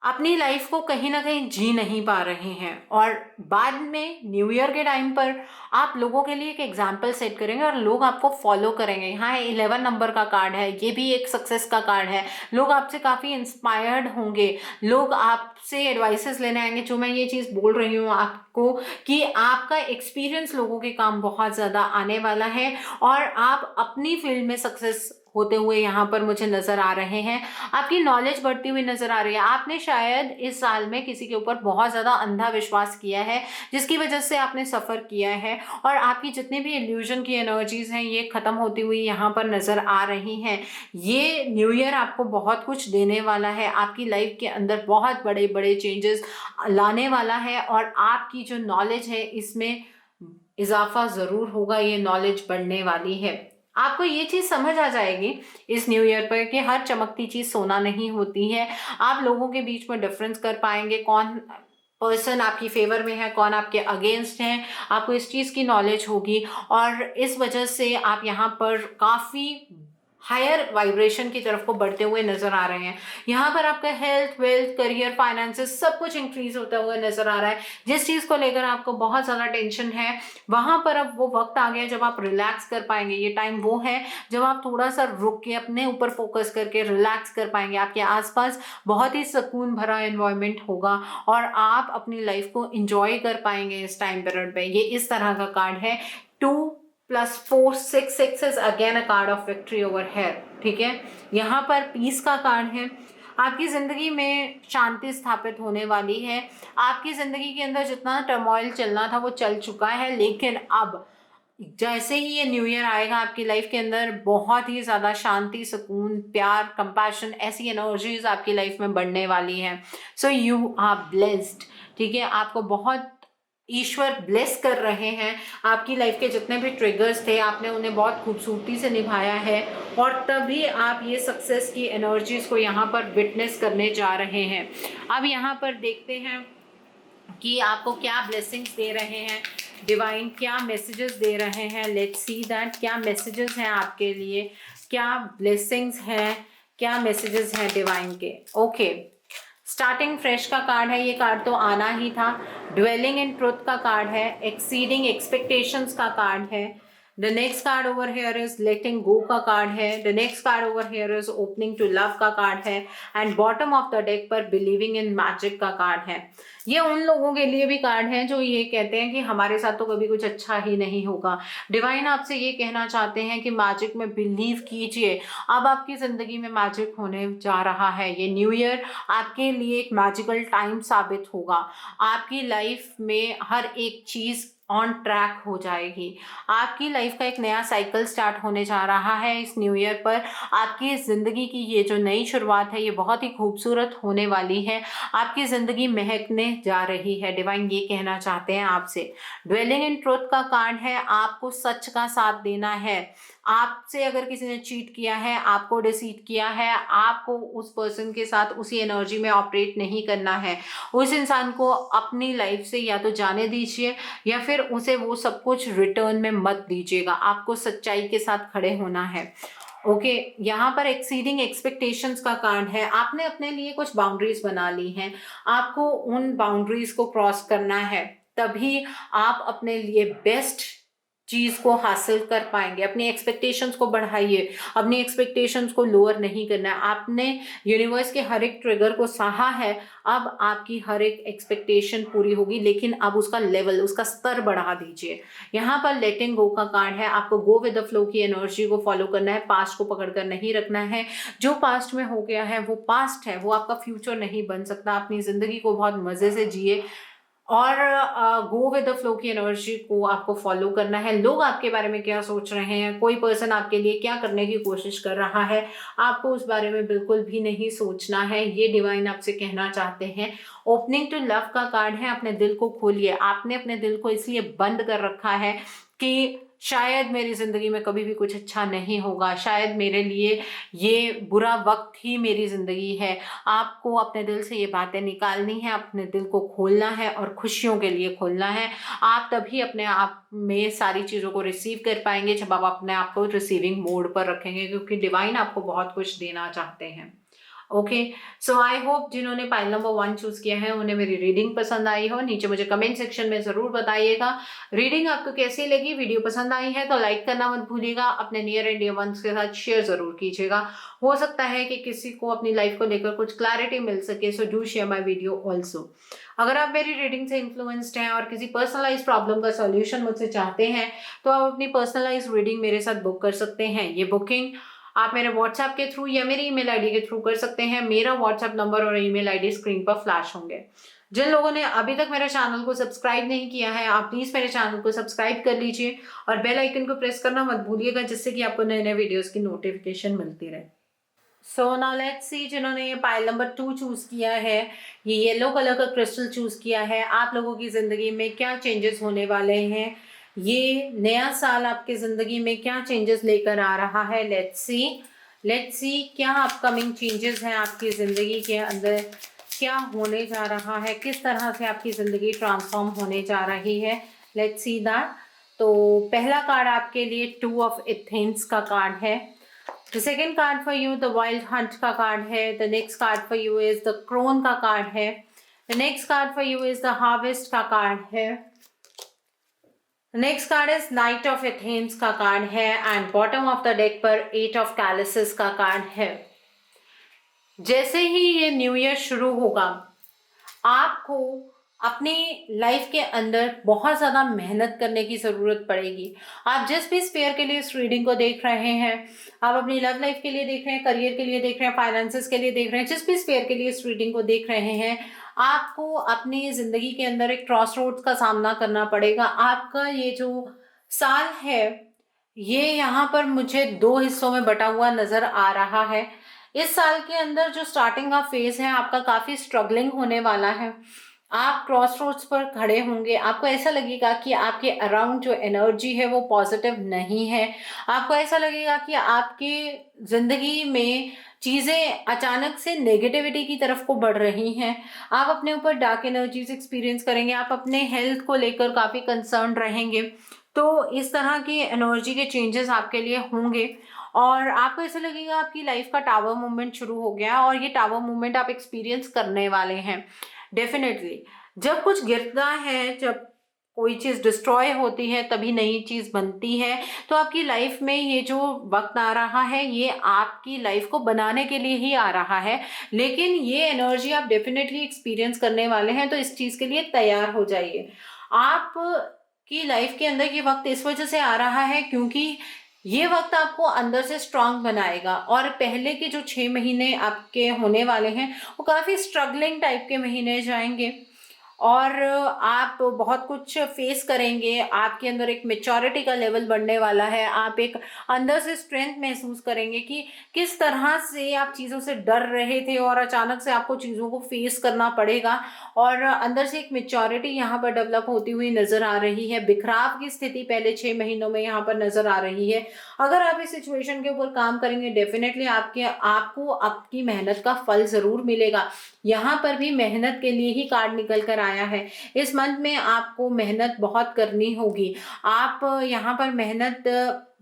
अपनी लाइफ को कहीं ना कहीं जी नहीं पा रहे हैं और बाद में न्यू ईयर के टाइम पर आप लोगों के लिए एक एग्जाम्पल सेट करेंगे और लोग आपको फॉलो करेंगे। यहाँ 11 नंबर का कार्ड है, ये भी एक सक्सेस का कार्ड है। लोग आपसे काफ़ी इंस्पायर्ड होंगे, लोग आपसे एडवाइसेस लेने आएंगे। जो मैं ये चीज़ बोल रही हूँ आपको कि आपका एक्सपीरियंस लोगों के काम बहुत ज़्यादा आने वाला है और आप अपनी फील्ड में सक्सेस होते हुए यहाँ पर मुझे नजर आ रहे हैं। आपकी नॉलेज बढ़ती हुई नजर आ रही है। आपने शायद इस साल में किसी के ऊपर बहुत ज्यादा अंधा विश्वास किया है जिसकी वजह से आपने सफर किया है और आपकी जितनी भी इल्यूजन की एनर्जीज हैं ये खत्म होती हुई यहाँ पर नजर आ रही हैं। ये न्यू ईयर आपको बहुत कुछ देने वाला है, आपकी लाइफ के अंदर बहुत बड़े बड़े चेंजेस लाने वाला है और आपकी जो नॉलेज है इसमें इजाफा जरूर होगा। ये नॉलेज बढ़ने वाली है। आपको ये चीज समझ आ जाएगी इस न्यू ईयर पर कि हर चमकती चीज सोना नहीं होती है। आप लोगों के बीच में डिफरेंस कर पाएंगे, कौन पर्सन आपकी फेवर में है, कौन आपके अगेंस्ट है, आपको इस चीज़ की नॉलेज होगी और इस वजह से आप यहाँ पर काफ़ी हायर वाइब्रेशन की तरफ को बढ़ते हुए नजर आ रहे हैं। यहाँ पर आपका हेल्थ, वेल्थ, करियर, फाइनेंसेस सब कुछ इंक्रीज होता हुआ नजर आ रहा है। जिस चीज़ को लेकर आपको बहुत ज़्यादा टेंशन है, वहाँ पर अब वो वक्त आ गया जब आप रिलैक्स कर पाएंगे। ये टाइम वो है जब आप थोड़ा सा रुक के अपने ऊपर फोकस करके रिलैक्स कर पाएंगे। आपके आसपास बहुत ही सुकून भरा एनवायरनमेंट होगा और आप अपनी लाइफ को इंजॉय कर पाएंगे इस टाइम पीरियड में। ये इस तरह का कार्ड है। 2+4 6 is again a card of victory over here. ठीक है, यहाँ पर पीस का कार्ड है। आपकी जिंदगी में शांति स्थापित होने वाली है। आपकी जिंदगी के अंदर जितना टर्मोइल चलना था वो चल चुका है, लेकिन अब जैसे ही ये न्यू ईयर आएगा आपकी लाइफ के अंदर बहुत ही ज़्यादा शांति, सुकून, प्यार, कंपैशन, ऐसी एनर्जीज आपकी लाइफ में बढ़ने वाली हैं। So you are blessed. ठीक है, आपको बहुत ईश्वर ब्लेस कर रहे हैं। आपकी लाइफ के जितने भी ट्रिगर्स थे आपने उन्हें बहुत खूबसूरती से निभाया है और तभी आप ये सक्सेस की एनर्जीज को यहाँ पर विटनेस करने जा रहे हैं। अब यहाँ पर देखते हैं कि आपको क्या ब्लेसिंग्स दे रहे हैं, डिवाइन क्या मैसेजेस दे रहे हैं। लेट्स सी दैट क्या मैसेजेस हैं आपके लिए, क्या ब्लेसिंग्स हैं, क्या मैसेजेस हैं डिवाइन के। ओके, स्टार्टिंग फ्रेश का कार्ड है, ये कार्ड तो आना ही था। ड्वेलिंग इन ट्रुथ का कार्ड है। एक्सीडिंग एक्सपेक्टेशंस का कार्ड है। The next card over here is letting go का कार्ड है। The next card over here is opening to love का कार्ड है। And bottom of the deck पर believing in magic का card है। ये उन लोगों के लिए भी कार्ड है जो ये कहते हैं कि हमारे साथ तो कभी कुछ अच्छा ही नहीं होगा। डिवाइन आपसे ये कहना चाहते हैं कि मैजिक में बिलीव कीजिए। अब आपकी जिंदगी में मैजिक होने जा रहा है। ये न्यू ईयर आपके लिए एक मैजिकल टाइम साबित होगा। आपकी लाइफ में हर एक चीज ऑन ट्रैक हो जाएगी। आपकी लाइफ का एक नया साइकिल स्टार्ट होने जा रहा है इस न्यू ईयर पर। आपकी ज़िंदगी की ये जो नई शुरुआत है ये बहुत ही खूबसूरत होने वाली है। आपकी ज़िंदगी महकने जा रही है। डिवाइन ये कहना चाहते हैं आपसे। ड्वेलिंग इन ट्रुथ का कार्ड है। आपको सच का साथ देना है। आपसे अगर किसी ने चीट किया है, आपको डिसीट किया है, आपको उस पर्सन के साथ उसी एनर्जी में ऑपरेट नहीं करना है। उस इंसान को अपनी लाइफ से या तो जाने दीजिए या फिर उसे वो सब कुछ रिटर्न में मत दीजिएगा। आपको सच्चाई के साथ खड़े होना है। ओके, यहाँ पर एक्सीडिंग एक्सपेक्टेशंस का कार्ड है। आपने अपने लिए कुछ बाउंड्रीज बना ली हैं, आपको उन बाउंड्रीज को क्रॉस करना है, तभी आप अपने लिए बेस्ट चीज को हासिल कर पाएंगे। अपनी एक्सपेक्टेशंस को बढ़ाइए, अपनी एक्सपेक्टेशंस को लोअर नहीं करना है। आपने यूनिवर्स के हर एक ट्रिगर को सहा है, अब आपकी हर एक एक्सपेक्टेशन पूरी होगी, लेकिन अब उसका लेवल, उसका स्तर बढ़ा दीजिए। यहाँ पर लेटिंग गो का कार्ड है। आपको गो विद द फ्लो की एनर्जी को फॉलो करना है, पास्ट को पकड़कर नहीं रखना है। जो पास्ट में हो गया है वो पास्ट है, वो आपका फ्यूचर नहीं बन सकता। अपनी जिंदगी को बहुत मजे से जिए और गो विद द फ्लो की एनर्जी को आपको फॉलो करना है। लोग आपके बारे में क्या सोच रहे हैं, कोई पर्सन आपके लिए क्या करने की कोशिश कर रहा है, आपको उस बारे में बिल्कुल भी नहीं सोचना है। ये डिवाइन आपसे कहना चाहते हैं। ओपनिंग टू लव का कार्ड है। अपने दिल को खोलिए। आपने अपने दिल को इसलिए बंद कर रखा है कि शायद मेरी जिंदगी में कभी भी कुछ अच्छा नहीं होगा, शायद मेरे लिए ये बुरा वक्त ही मेरी जिंदगी है। आपको अपने दिल से ये बातें निकालनी है, अपने दिल को खोलना है और खुशियों के लिए खोलना है। आप तभी अपने आप में सारी चीज़ों को रिसीव कर पाएंगे जब आप अपने आप को रिसीविंग मोड पर रखेंगे, क्योंकि डिवाइन आपको बहुत कुछ देना चाहते हैं। ओके, सो आई होप जिन्होंने पाइल नंबर 1 चूज किया है उन्हें मेरी रीडिंग पसंद आई हो। नीचे मुझे कमेंट सेक्शन में जरूर बताइएगा रीडिंग आपको कैसी लगी। वीडियो पसंद आई है तो लाइक करना मत भूलिएगा। अपने नियर एंड डियर वंस के साथ शेयर जरूर कीजिएगा। हो सकता है कि किसी को अपनी लाइफ को लेकर कुछ क्लैरिटी मिल सके, so do share my video also. अगर आप मेरी रीडिंग से इन्फ्लुएंस्ड हैं और किसी पर्सनलाइज प्रॉब्लम का सॉल्यूशन मुझसे चाहते हैं तो आप अपनी पर्सनलाइज रीडिंग मेरे साथ बुक कर सकते हैं। ये बुकिंग आप मेरे व्हाट्सएप के थ्रू या मेरी ईमेल आईडी के थ्रू कर सकते हैं। मेरा व्हाट्सएप नंबर और ईमेल आईडी स्क्रीन पर फ्लैश होंगे। जिन लोगों ने अभी तक मेरे चैनल को सब्सक्राइब नहीं किया है, आप प्लीज मेरे चैनल को सब्सक्राइब कर लीजिए और बेल आइकन को प्रेस करना मत भूलिएगा, जिससे कि आपको नए नए वीडियोस की नोटिफिकेशन मिलती रहे। सो नाउ लेट्स सी, जिन्होंने ये पाइल नंबर 2 चूज किया है, ये येलो कलर का क्रिस्टल चूज किया है, आप लोगों की जिंदगी में क्या चेंजेस होने वाले हैं, ये नया साल आपकी जिंदगी में क्या चेंजेस लेकर आ रहा है। लेट्स सी क्या अपकमिंग चेंजेस हैं आपकी जिंदगी के अंदर। क्या होने जा रहा है, किस तरह से आपकी ज़िंदगी ट्रांसफॉर्म होने जा रही है, लेट्स सी दैट। तो पहला कार्ड आपके लिए 2 ऑफ एथेंस का कार्ड है। The second card for you the wild hunt का कार्ड है। The next card for you is the crone का कार्ड है। The next card for you is the harvest का कार्ड है। Next card is knight of Athens का card है and bottom of the deck पर 8 of chalices का card है। जैसे ही ये न्यू ईयर शुरू होगा, आपको अपनी लाइफ के अंदर बहुत ज़्यादा मेहनत करने की ज़रूरत पड़ेगी। आप जिस भी स्फीयर के लिए इस रीडिंग को देख रहे हैं, आप अपनी लव लाइफ के लिए देख रहे हैं, करियर के लिए देख रहे हैं, फाइनेंसेस के लिए देख रहे हैं, जिस भी स्फीयर के लिए इस रीडिंग को देख रहे हैं, आपको अपनी ज़िंदगी के अंदर एक क्रॉस रोड्स का सामना करना पड़ेगा। आपका ये जो साल है, ये यहाँ पर मुझे 2 हिस्सों में बटा हुआ नज़र आ रहा है। इस साल के अंदर जो स्टार्टिंग का फेज है आपका काफ़ी स्ट्रगलिंग होने वाला है। आप क्रॉस रोड्स पर खड़े होंगे, आपको ऐसा लगेगा कि आपके अराउंड जो एनर्जी है वो पॉजिटिव नहीं है। आपको ऐसा लगेगा कि आपकी ज़िंदगी में चीज़ें अचानक से नेगेटिविटी की तरफ को बढ़ रही हैं। आप अपने ऊपर डार्क एनर्जीज एक्सपीरियंस करेंगे, आप अपने हेल्थ को लेकर काफ़ी कंसर्न रहेंगे। तो इस तरह की एनर्जी के चेंजेस आपके लिए होंगे और आपको ऐसा लगेगा आपकी लाइफ का टावर मूवमेंट शुरू हो गया और ये टावर मूवमेंट आप एक्सपीरियंस करने वाले हैं। डेफिनेटली जब कुछ गिरता है, जब कोई चीज़ डिस्ट्रॉय होती है, तभी नई चीज़ बनती है। तो आपकी लाइफ में ये जो वक्त आ रहा है, ये आपकी लाइफ को बनाने के लिए ही आ रहा है, लेकिन ये एनर्जी आप डेफिनेटली एक्सपीरियंस करने वाले हैं। तो इस चीज़ के लिए तैयार हो जाइए। आप की लाइफ के अंदर ये वक्त इस वजह से आ रहा है क्योंकि ये वक्त आपको अंदर से स्ट्रांग बनाएगा। और पहले के जो 6 महीने आपके होने वाले हैं वो काफ़ी स्ट्रगलिंग टाइप के महीने जाएंगे और आप बहुत कुछ फेस करेंगे। आपके अंदर एक मेच्योरिटी का लेवल बढ़ने वाला है। आप एक अंदर से स्ट्रेंथ महसूस करेंगे कि किस तरह से आप चीज़ों से डर रहे थे और अचानक से आपको चीज़ों को फेस करना पड़ेगा और अंदर से एक मेच्योरिटी यहाँ पर डेवलप होती हुई नज़र आ रही है। बिखराव की स्थिति पहले 6 महीनों में यहाँ पर नज़र आ रही है। अगर आप इस सिचुएशन के ऊपर काम करेंगे, डेफिनेटली आपको आपकी मेहनत का फल ज़रूर मिलेगा। यहाँ पर भी मेहनत के लिए ही कार्ड निकल कर आया है। इस मंथ में आपको मेहनत बहुत करनी होगी। आप यहाँ पर मेहनत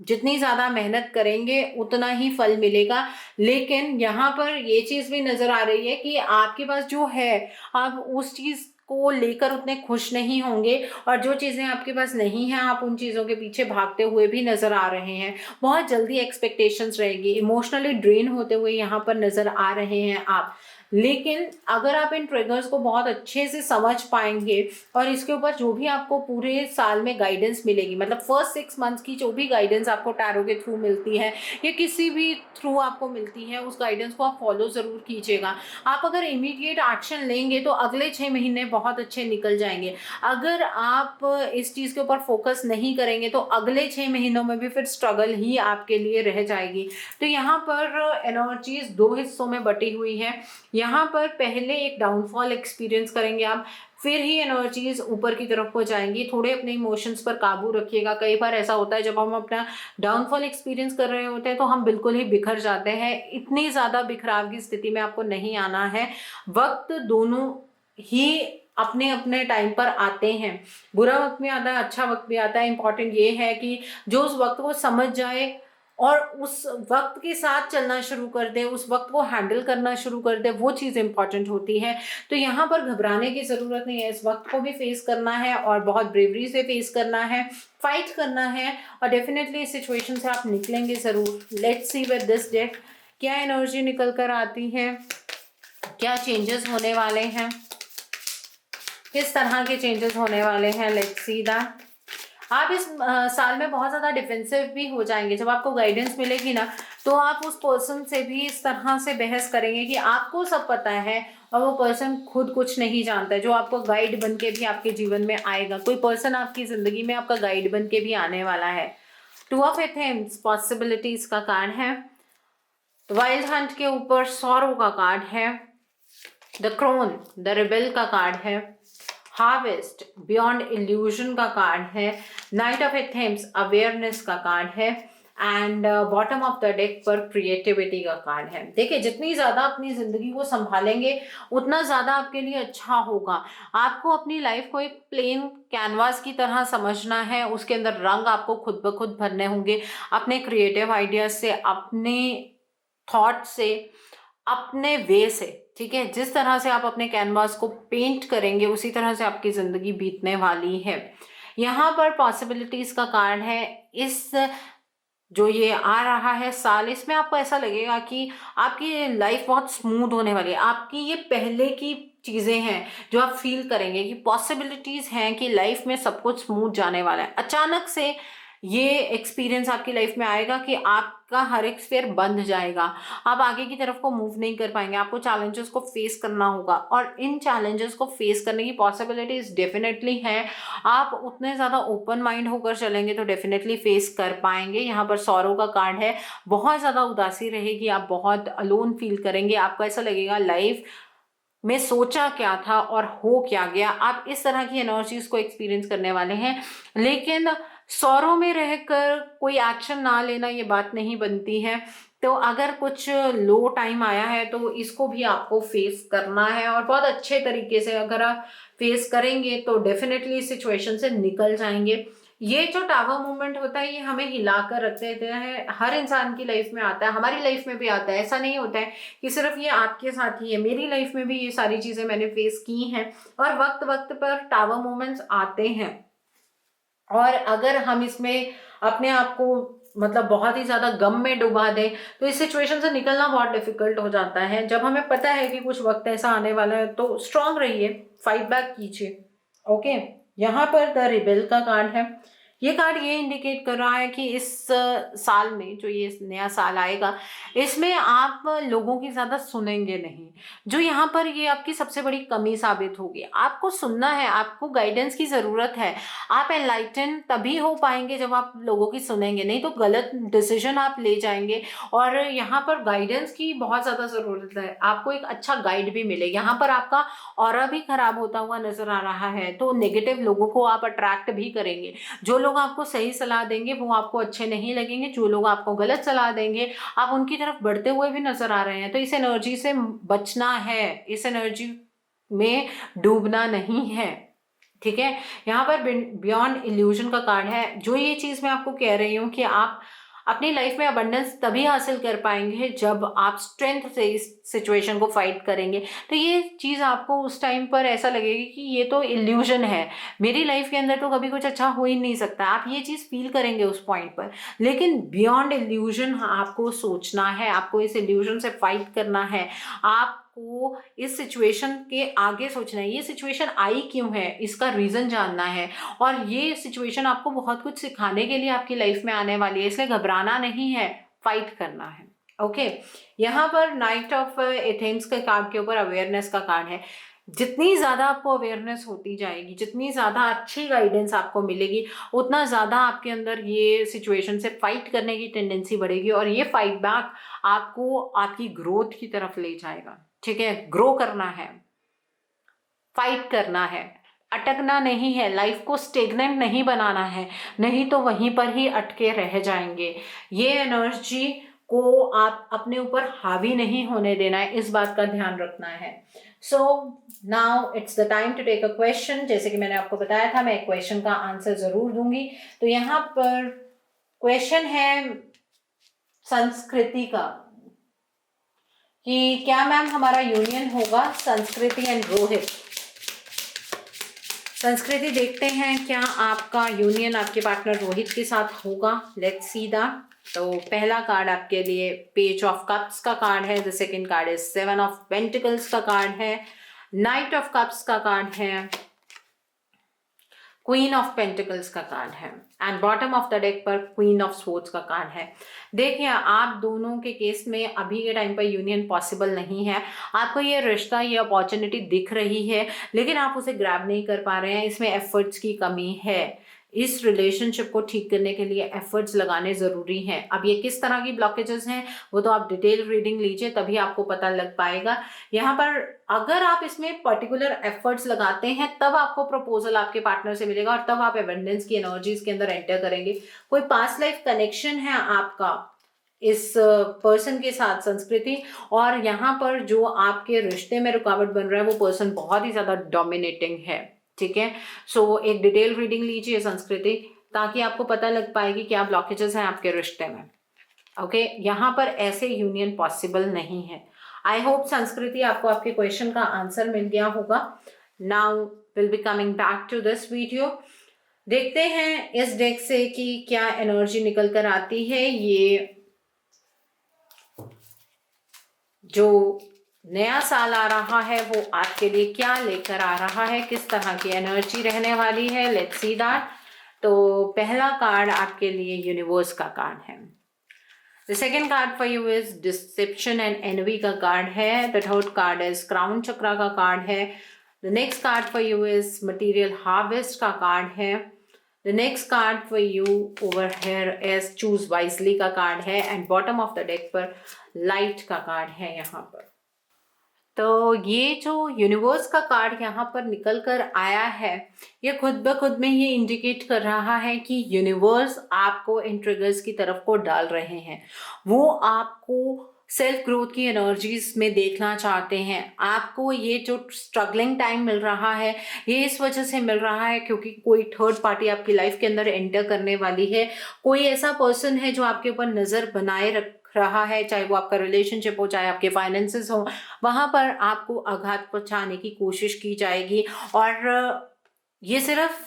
जितनी ज़्यादा मेहनत करेंगे उतना ही फल मिलेगा। लेकिन यहाँ पर ये चीज़ भी नज़र आ रही है कि आपके पास जो है आप उस चीज़ को लेकर उतने खुश नहीं होंगे और जो चीज़ें आपके पास नहीं हैं आप उन चीज़ों के पीछे भागते हुए भी नज़र आ रहे हैं। बहुत जल्दी एक्सपेक्टेशंस रहेगी, इमोशनली ड्रेन होते हुए यहाँ पर नज़र आ रहे हैं आप। लेकिन अगर आप इन ट्रिगर्स को बहुत अच्छे से समझ पाएंगे और इसके ऊपर जो भी आपको पूरे साल में गाइडेंस मिलेगी, मतलब फर्स्ट 6 मंथ्स की जो भी गाइडेंस आपको टैरो के थ्रू मिलती है या किसी भी थ्रू आपको मिलती है, उस गाइडेंस को आप फॉलो ज़रूर कीजिएगा। आप अगर इमीडिएट एक्शन लेंगे तो अगले 6 महीने बहुत अच्छे निकल जाएंगे। अगर आप इस चीज़ के ऊपर फोकस नहीं करेंगे तो अगले 6 महीनों में भी फिर स्ट्रगल ही आपके लिए रह जाएगी। तो यहाँ पर एनर्जीज 2 हिस्सों में बटी हुई है। यहाँ पर पहले एक डाउनफॉल एक्सपीरियंस करेंगे आप, फिर ही एनर्जीज ऊपर की तरफ को जाएंगी। थोड़े अपने इमोशंस पर काबू रखिएगा। कई बार ऐसा होता है जब हम अपना डाउनफॉल एक्सपीरियंस कर रहे होते हैं तो हम बिल्कुल ही बिखर जाते हैं। इतनी ज़्यादा बिखराव की स्थिति में आपको नहीं आना है। वक्त दोनों ही अपने अपने टाइम पर आते हैं। बुरा वक्त भी आता है, अच्छा वक्त भी आता है। इंपॉर्टेंट ये है कि जो उस वक्त को समझ जाए और उस वक्त के साथ चलना शुरू कर दे, उस वक्त को हैंडल करना शुरू कर दे, वो चीज़ इंपॉर्टेंट होती है। तो यहाँ पर घबराने की ज़रूरत नहीं है। इस वक्त को भी फेस करना है और बहुत ब्रेवरी से फेस करना है, फाइट करना है और डेफिनेटली इस सिचुएशन से आप निकलेंगे ज़रूर। Let's see with this deck क्या एनर्जी निकल कर आती है, क्या चेंजेस होने वाले हैं, किस तरह के चेंजेस होने वाले हैं। Let's see that. आप इस साल में बहुत ज़्यादा डिफेंसिव भी हो जाएंगे। जब आपको गाइडेंस मिलेगी ना तो आप उस पर्सन से भी इस तरह से बहस करेंगे कि आपको सब पता है और वो पर्सन खुद कुछ नहीं जानता है, जो आपको गाइड बन के भी आपके जीवन में आएगा। कोई पर्सन आपकी ज़िंदगी में आपका गाइड बन के भी आने वाला है। 2 ऑफ एथेम्स पॉसिबिलिटीज़ का कार्ड है। वाइल्ड हंट के ऊपर सॉरो का कार्ड है। द क्रोन द रिबेल का कार्ड है। हार्वेस्ट बियॉन्ड इल्यूजन का कार्ड है। नाइट ऑफ एथेम्स अवेयरनेस का कार्ड है and bottom of the deck पर क्रिएटिविटी का कार्ड है। देखिए, जितनी ज़्यादा अपनी ज़िंदगी को संभालेंगे उतना ज़्यादा आपके लिए अच्छा होगा। आपको अपनी लाइफ को एक प्लेन कैनवास की तरह समझना है, उसके अंदर रंग आपको खुद ब खुद भरने होंगे, अपने क्रिएटिव आइडियाज से, अपने थॉट से, अपने वे से। ठीक है, जिस तरह से आप अपने कैनवास को पेंट करेंगे उसी तरह से आपकी ज़िंदगी बीतने वाली है। यहाँ पर पॉसिबिलिटीज़ का कार्ड है। इस जो ये आ रहा है साल, इसमें आपको ऐसा लगेगा कि आपकी लाइफ बहुत स्मूथ होने वाली है। आपकी ये पहले की चीज़ें हैं जो आप फील करेंगे कि पॉसिबिलिटीज़ हैं कि लाइफ में सब कुछ स्मूथ जाने वाला है। अचानक से ये एक्सपीरियंस आपकी लाइफ में आएगा कि आपका हर एक स्फीयर बंद जाएगा, आप आगे की तरफ को मूव नहीं कर पाएंगे, आपको चैलेंजेस को फेस करना होगा और इन चैलेंजेस को फेस करने की पॉसिबिलिटीज डेफिनेटली है। आप उतने ज़्यादा ओपन माइंड होकर चलेंगे तो डेफिनेटली फेस कर पाएंगे। यहाँ पर सौरों का कार्ड है, बहुत ज़्यादा उदासी रहेगी, आप बहुत अलोन फील करेंगे, आपको ऐसा लगेगा लाइफ में सोचा क्या था और हो क्या गया। आप इस तरह की एनर्जीज को एक्सपीरियंस करने वाले हैं। लेकिन सौरों में रहकर कोई एक्शन ना लेना ये बात नहीं बनती है। तो अगर कुछ लो टाइम आया है तो इसको भी आपको फेस करना है और बहुत अच्छे तरीके से अगर आप फेस करेंगे तो डेफिनेटली इस सिचुएशन से निकल जाएंगे। ये जो टावर मूवमेंट होता है ये हमें हिलाकर रख देता है, हर इंसान की लाइफ में आता है, हमारी लाइफ में भी आता है। ऐसा नहीं होता है कि सिर्फ ये आपके साथ ही है, मेरी लाइफ में भी ये सारी चीज़ें मैंने फेस की हैं और वक्त वक्त पर टावर मूवमेंट्स आते हैं। और अगर हम इसमें अपने आप को मतलब बहुत ही ज़्यादा गम में डुबा दें तो इस सिचुएशन से निकलना बहुत डिफिकल्ट हो जाता है। जब हमें पता है कि कुछ वक्त ऐसा आने वाला है तो स्ट्रांग रहिए, फाइट बैक कीजिए। ओके, यहाँ पर द रिबेल का कार्ड है। ये कार्ड ये इंडिकेट कर रहा है कि इस साल में जो ये नया साल आएगा इसमें आप लोगों की ज़्यादा सुनेंगे नहीं, जो यहाँ पर ये आपकी सबसे बड़ी कमी साबित होगी। आपको सुनना है, आपको गाइडेंस की ज़रूरत है। आप एनलाइटन तभी हो पाएंगे जब आप लोगों की सुनेंगे, नहीं तो गलत डिसीजन आप ले जाएंगे। और यहाँ पर गाइडेंस की बहुत ज़्यादा ज़रूरत है, आपको एक अच्छा गाइड भी मिले। यहाँ पर आपका ऑरा भी खराब होता हुआ नज़र आ रहा है तो नेगेटिव लोगों को आप अट्रैक्ट भी करेंगे। जो लोग आपको सही सलाह देंगे वो आपको अच्छे नहीं लगेंगे, जो लोग आपको गलत सलाह देंगे आप उनकी तरफ बढ़ते हुए भी नजर आ रहे हैं। तो इस एनर्जी से बचना है, इस एनर्जी में डूबना नहीं है। ठीक है, यहाँ पर बियॉन्ड इल्यूजन का कार्ड है। जो ये चीज़ मैं आपको कह रही हूँ कि आप अपनी लाइफ में अबंडेंस तभी हासिल कर पाएंगे जब आप स्ट्रेंथ से इस सिचुएशन को फाइट करेंगे। तो ये चीज़ आपको उस टाइम पर ऐसा लगेगी कि ये तो इल्यूजन है, मेरी लाइफ के अंदर तो कभी कुछ अच्छा हो ही नहीं सकता। आप ये चीज़ फील करेंगे उस पॉइंट पर, लेकिन बियॉन्ड इल्यूजन आपको सोचना है, आपको इस इल्यूजन से फाइट करना है, आपको इस सिचुएशन के आगे सोचना है। ये सिचुएशन आई क्यों है, इसका रीज़न जानना है और ये सिचुएशन आपको बहुत कुछ सिखाने के लिए आपकी लाइफ में आने वाली है, इसलिए घबराना नहीं है, फाइट करना है। ओके, यहाँ पर नाइट ऑफ एथेंस के कार्ड के ऊपर अवेयरनेस का कार्ड है। जितनी ज़्यादा आपको अवेयरनेस होती जाएगी, जितनी ज़्यादा अच्छी गाइडेंस आपको मिलेगी, उतना ज़्यादा आपके अंदर ये सिचुएशन से फाइट करने की टेंडेंसी बढ़ेगी और ये फाइट बैक आपको आपकी ग्रोथ की तरफ ले जाएगा। ठीक है, ग्रो करना है, फाइट करना है, अटकना नहीं है, लाइफ को स्टेगनेंट नहीं बनाना है, नहीं तो वहीं पर ही अटके रह जाएंगे। ये एनर्जी को आप अपने ऊपर हावी नहीं होने देना है, इस बात का ध्यान रखना है। So now it's the time to take a question. जैसे कि मैंने आपको बताया था मैं क्वेश्चन का आंसर जरूर दूंगी। तो यहाँ पर क्वेश्चन है संस्कृति का कि क्या मैम हमारा यूनियन होगा संस्कृति एंड रोहित। संस्कृति, देखते हैं क्या आपका यूनियन आपके पार्टनर रोहित के साथ होगा। Let's see that. तो पहला कार्ड आपके लिए पेज ऑफ कप्स का कार्ड है। The second card is 7 of pentacles का कार्ड है। नाइट ऑफ कप्स का कार्ड है। क्वीन ऑफ पेंटिकल्स का कार्ड है and bottom of the deck पर क्वीन ऑफ स्वॉर्ड्स का कार्ड है। देखिए, आप दोनों के केस में अभी के टाइम पर यूनियन पॉसिबल नहीं है। आपको ये रिश्ता, ये अपॉर्चुनिटी दिख रही है लेकिन आप उसे ग्रैब नहीं कर पा रहे हैं, इसमें एफर्ट्स की कमी है। इस रिलेशनशिप को ठीक करने के लिए एफर्ट्स लगाने ज़रूरी हैं। अब ये किस तरह की ब्लॉकेजेस हैं वो तो आप डिटेल रीडिंग लीजिए, तभी आपको पता लग पाएगा। यहाँ पर अगर आप इसमें पर्टिकुलर एफर्ट्स लगाते हैं तब आपको प्रपोजल आपके पार्टनर से मिलेगा और तब आप एबंडेंस की एनर्जीज के अंदर एंटर करेंगे। कोई पास्ट लाइफ कनेक्शन है आपका इस पर्सन के साथ संस्कृति, और यहाँ पर जो आपके रिश्ते में रुकावट बन रहा है वो पर्सन बहुत ही ज्यादा डोमिनेटिंग है। ठीक है, सो एक डिटेल रीडिंग लीजिए संस्कृति, ताकि आपको पता लग पाएगी क्या ब्लॉकेजेस हैं आपके रिश्ते में। ओके, यहाँ पर ऐसे यूनियन पॉसिबल नहीं है। आई होप संस्कृति आपको आपके क्वेश्चन का आंसर मिल गया होगा। Now will be coming back to this video. देखते हैं इस डेक से कि क्या एनर्जी निकल कर आती है। ये जो नया साल आ रहा है वो आपके लिए क्या लेकर आ रहा है, किस तरह की एनर्जी रहने वाली है, लेट्स सी दैट। तो पहला कार्ड आपके लिए यूनिवर्स का कार्ड है। The second card for you is deception and envy का कार्ड है। The third card is crown chakra का कार्ड है। The next card for you is material harvest का कार्ड है। The next card for you over here is choose wisely का card है। And bottom of the deck पर light का card है यहाँ पर। तो ये जो यूनिवर्स का कार्ड यहाँ पर निकल कर आया है, ये खुद ब खुद में ये इंडिकेट कर रहा है कि यूनिवर्स आपको इन ट्रिगर्स की तरफ को डाल रहे हैं। वो आपको सेल्फ ग्रोथ की एनर्जीज में देखना चाहते हैं। आपको ये जो स्ट्रगलिंग टाइम मिल रहा है ये इस वजह से मिल रहा है क्योंकि कोई थर्ड पार्टी आपकी लाइफ के अंदर एंटर करने वाली है। कोई ऐसा पर्सन है जो आपके ऊपर नज़र बनाए रख रहा है, चाहे वो आपका रिलेशनशिप हो, चाहे आपके फाइनेंसेस हो, वहाँ पर आपको आघात पहुँचाने की कोशिश की जाएगी। और ये सिर्फ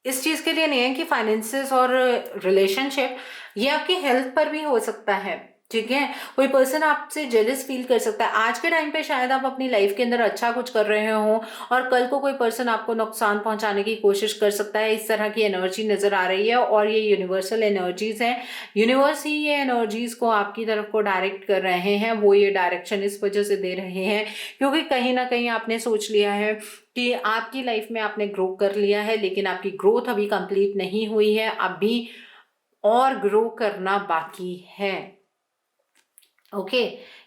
इस चीज़ के लिए नहीं है कि फाइनेंसेस और रिलेशनशिप, ये आपकी हेल्थ पर भी हो सकता है। ठीक है, कोई पर्सन आपसे जेलस फील कर सकता है। आज के टाइम पे शायद आप अपनी लाइफ के अंदर अच्छा कुछ कर रहे हो और कल को कोई पर्सन आपको नुकसान पहुंचाने की कोशिश कर सकता है। इस तरह की एनर्जी नजर आ रही है और ये यूनिवर्सल एनर्जीज हैं। यूनिवर्स ही ये एनर्जीज को आपकी तरफ को डायरेक्ट कर रहे हैं। वो ये डायरेक्शन इस वजह से दे रहे हैं क्योंकि कहीं ना कहीं आपने सोच लिया है कि आपकी लाइफ में आपने ग्रो कर लिया है, लेकिन आपकी ग्रोथ अभी कंप्लीट नहीं हुई है, अभी और ग्रो करना बाकी है। ओके,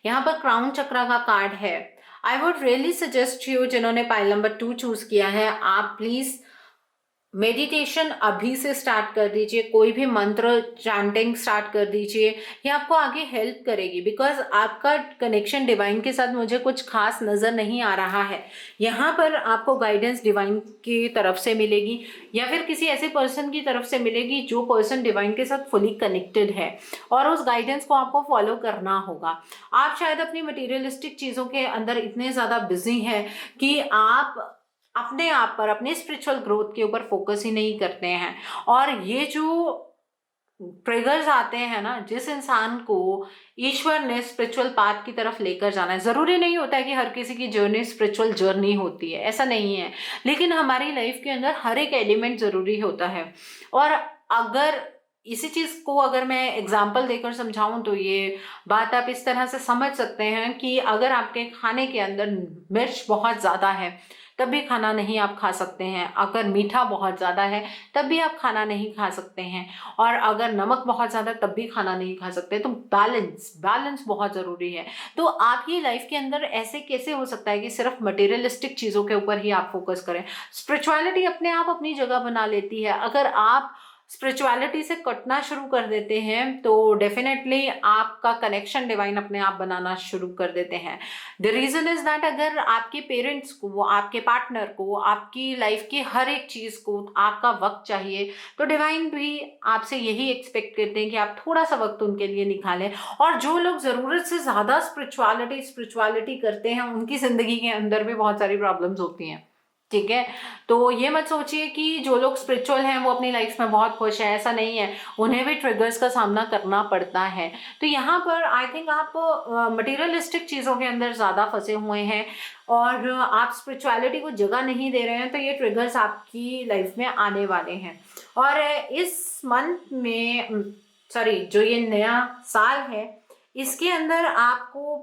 यहाँ पर क्राउन चक्रा का कार्ड है। I would really suggest you, जिन्होंने पाइल नंबर 2 चूज किया है, आप प्लीज मेडिटेशन अभी से स्टार्ट कर दीजिए। कोई भी मंत्र चैंटिंग स्टार्ट कर दीजिए, ये आपको आगे हेल्प करेगी। बिकॉज आपका कनेक्शन डिवाइन के साथ मुझे कुछ खास नज़र नहीं आ रहा है। यहाँ पर आपको गाइडेंस डिवाइन की तरफ से मिलेगी या फिर किसी ऐसे पर्सन की तरफ से मिलेगी जो पर्सन डिवाइन के साथ फुली कनेक्टेड है, और उस गाइडेंस को आपको फॉलो करना होगा। आप शायद अपनी मटीरियलिस्टिक चीज़ों के अंदर इतने ज़्यादा बिजी हैं कि आप अपने आप पर, अपने स्पिरिचुअल ग्रोथ के ऊपर फोकस ही नहीं करते हैं। और ये जो ट्रिगर्स आते हैं ना, जिस इंसान को ईश्वर ने स्पिरिचुअल पाथ की तरफ लेकर जाना है, ज़रूरी नहीं होता है कि हर किसी की जर्नी स्पिरिचुअल जर्नी होती है, ऐसा नहीं है, लेकिन हमारी लाइफ के अंदर हर एक एलिमेंट ज़रूरी होता है। और अगर इसी चीज़ को अगर मैं एग्जाम्पल देकर समझाऊं तो ये बात आप इस तरह से समझ सकते हैं कि अगर आपके खाने के अंदर मिर्च बहुत ज़्यादा है तब भी खाना नहीं आप खा सकते हैं, अगर मीठा बहुत ज़्यादा है तब भी आप खाना नहीं खा सकते हैं, और अगर नमक बहुत ज़्यादा तब भी खाना नहीं खा सकते। तो बैलेंस बहुत ज़रूरी है। तो आपकी लाइफ के अंदर ऐसे कैसे हो सकता है कि सिर्फ मटेरियलिस्टिक चीज़ों के ऊपर ही आप फोकस करें। स्पिरिचुअलिटी अपने आप अपनी जगह बना लेती है। अगर आप स्पिरिचुअलिटी से कटना शुरू कर देते हैं तो डेफिनेटली आपका कनेक्शन डिवाइन अपने आप बनाना शुरू कर देते हैं। द रीज़न इज दैट अगर आपके पेरेंट्स को, आपके पार्टनर को, आपकी लाइफ की हर एक चीज़ को आपका वक्त चाहिए, तो डिवाइन भी आपसे यही एक्सपेक्ट करते हैं कि आप थोड़ा सा वक्त उनके लिए निकालें। और जो लोग ज़रूरत से ज़्यादा स्पिरिचुअलिटी करते हैं उनकी ज़िंदगी के अंदर भी बहुत सारी प्रॉब्लम्स होती हैं। ठीक है, तो ये मत सोचिए कि जो लोग स्पिरिचुअल हैं वो अपनी लाइफ में बहुत खुश है, ऐसा नहीं है, उन्हें भी ट्रिगर्स का सामना करना पड़ता है। तो यहाँ पर आई थिंक आप मटेरियलिस्टिक चीज़ों के अंदर ज़्यादा फंसे हुए हैं और आप स्पिरिचुअलिटी को जगह नहीं दे रहे हैं, तो ये ट्रिगर्स आपकी लाइफ में आने वाले हैं। और इस मंथ में जो ये नया साल है इसके अंदर आपको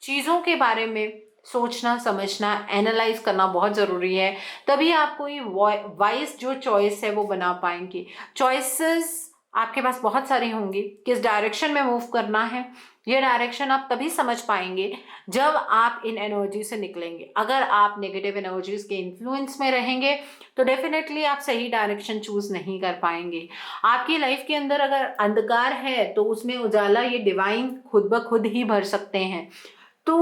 चीज़ों के बारे में सोचना, समझना, एनालाइज करना बहुत ज़रूरी है। तभी आप कोई वाइज जो चॉइस है वो बना पाएंगे। चॉइसेस आपके पास बहुत सारी होंगी, किस डायरेक्शन में मूव करना है ये डायरेक्शन आप तभी समझ पाएंगे जब आप इन एनर्जी से निकलेंगे। अगर आप नेगेटिव एनर्जीज के इन्फ्लुएंस में रहेंगे तो डेफिनेटली आप सही डायरेक्शन चूज नहीं कर पाएंगे। आपकी लाइफ के अंदर अगर अंधकार है तो उसमें उजाला ये डिवाइन खुद ब खुद ही भर सकते हैं। तो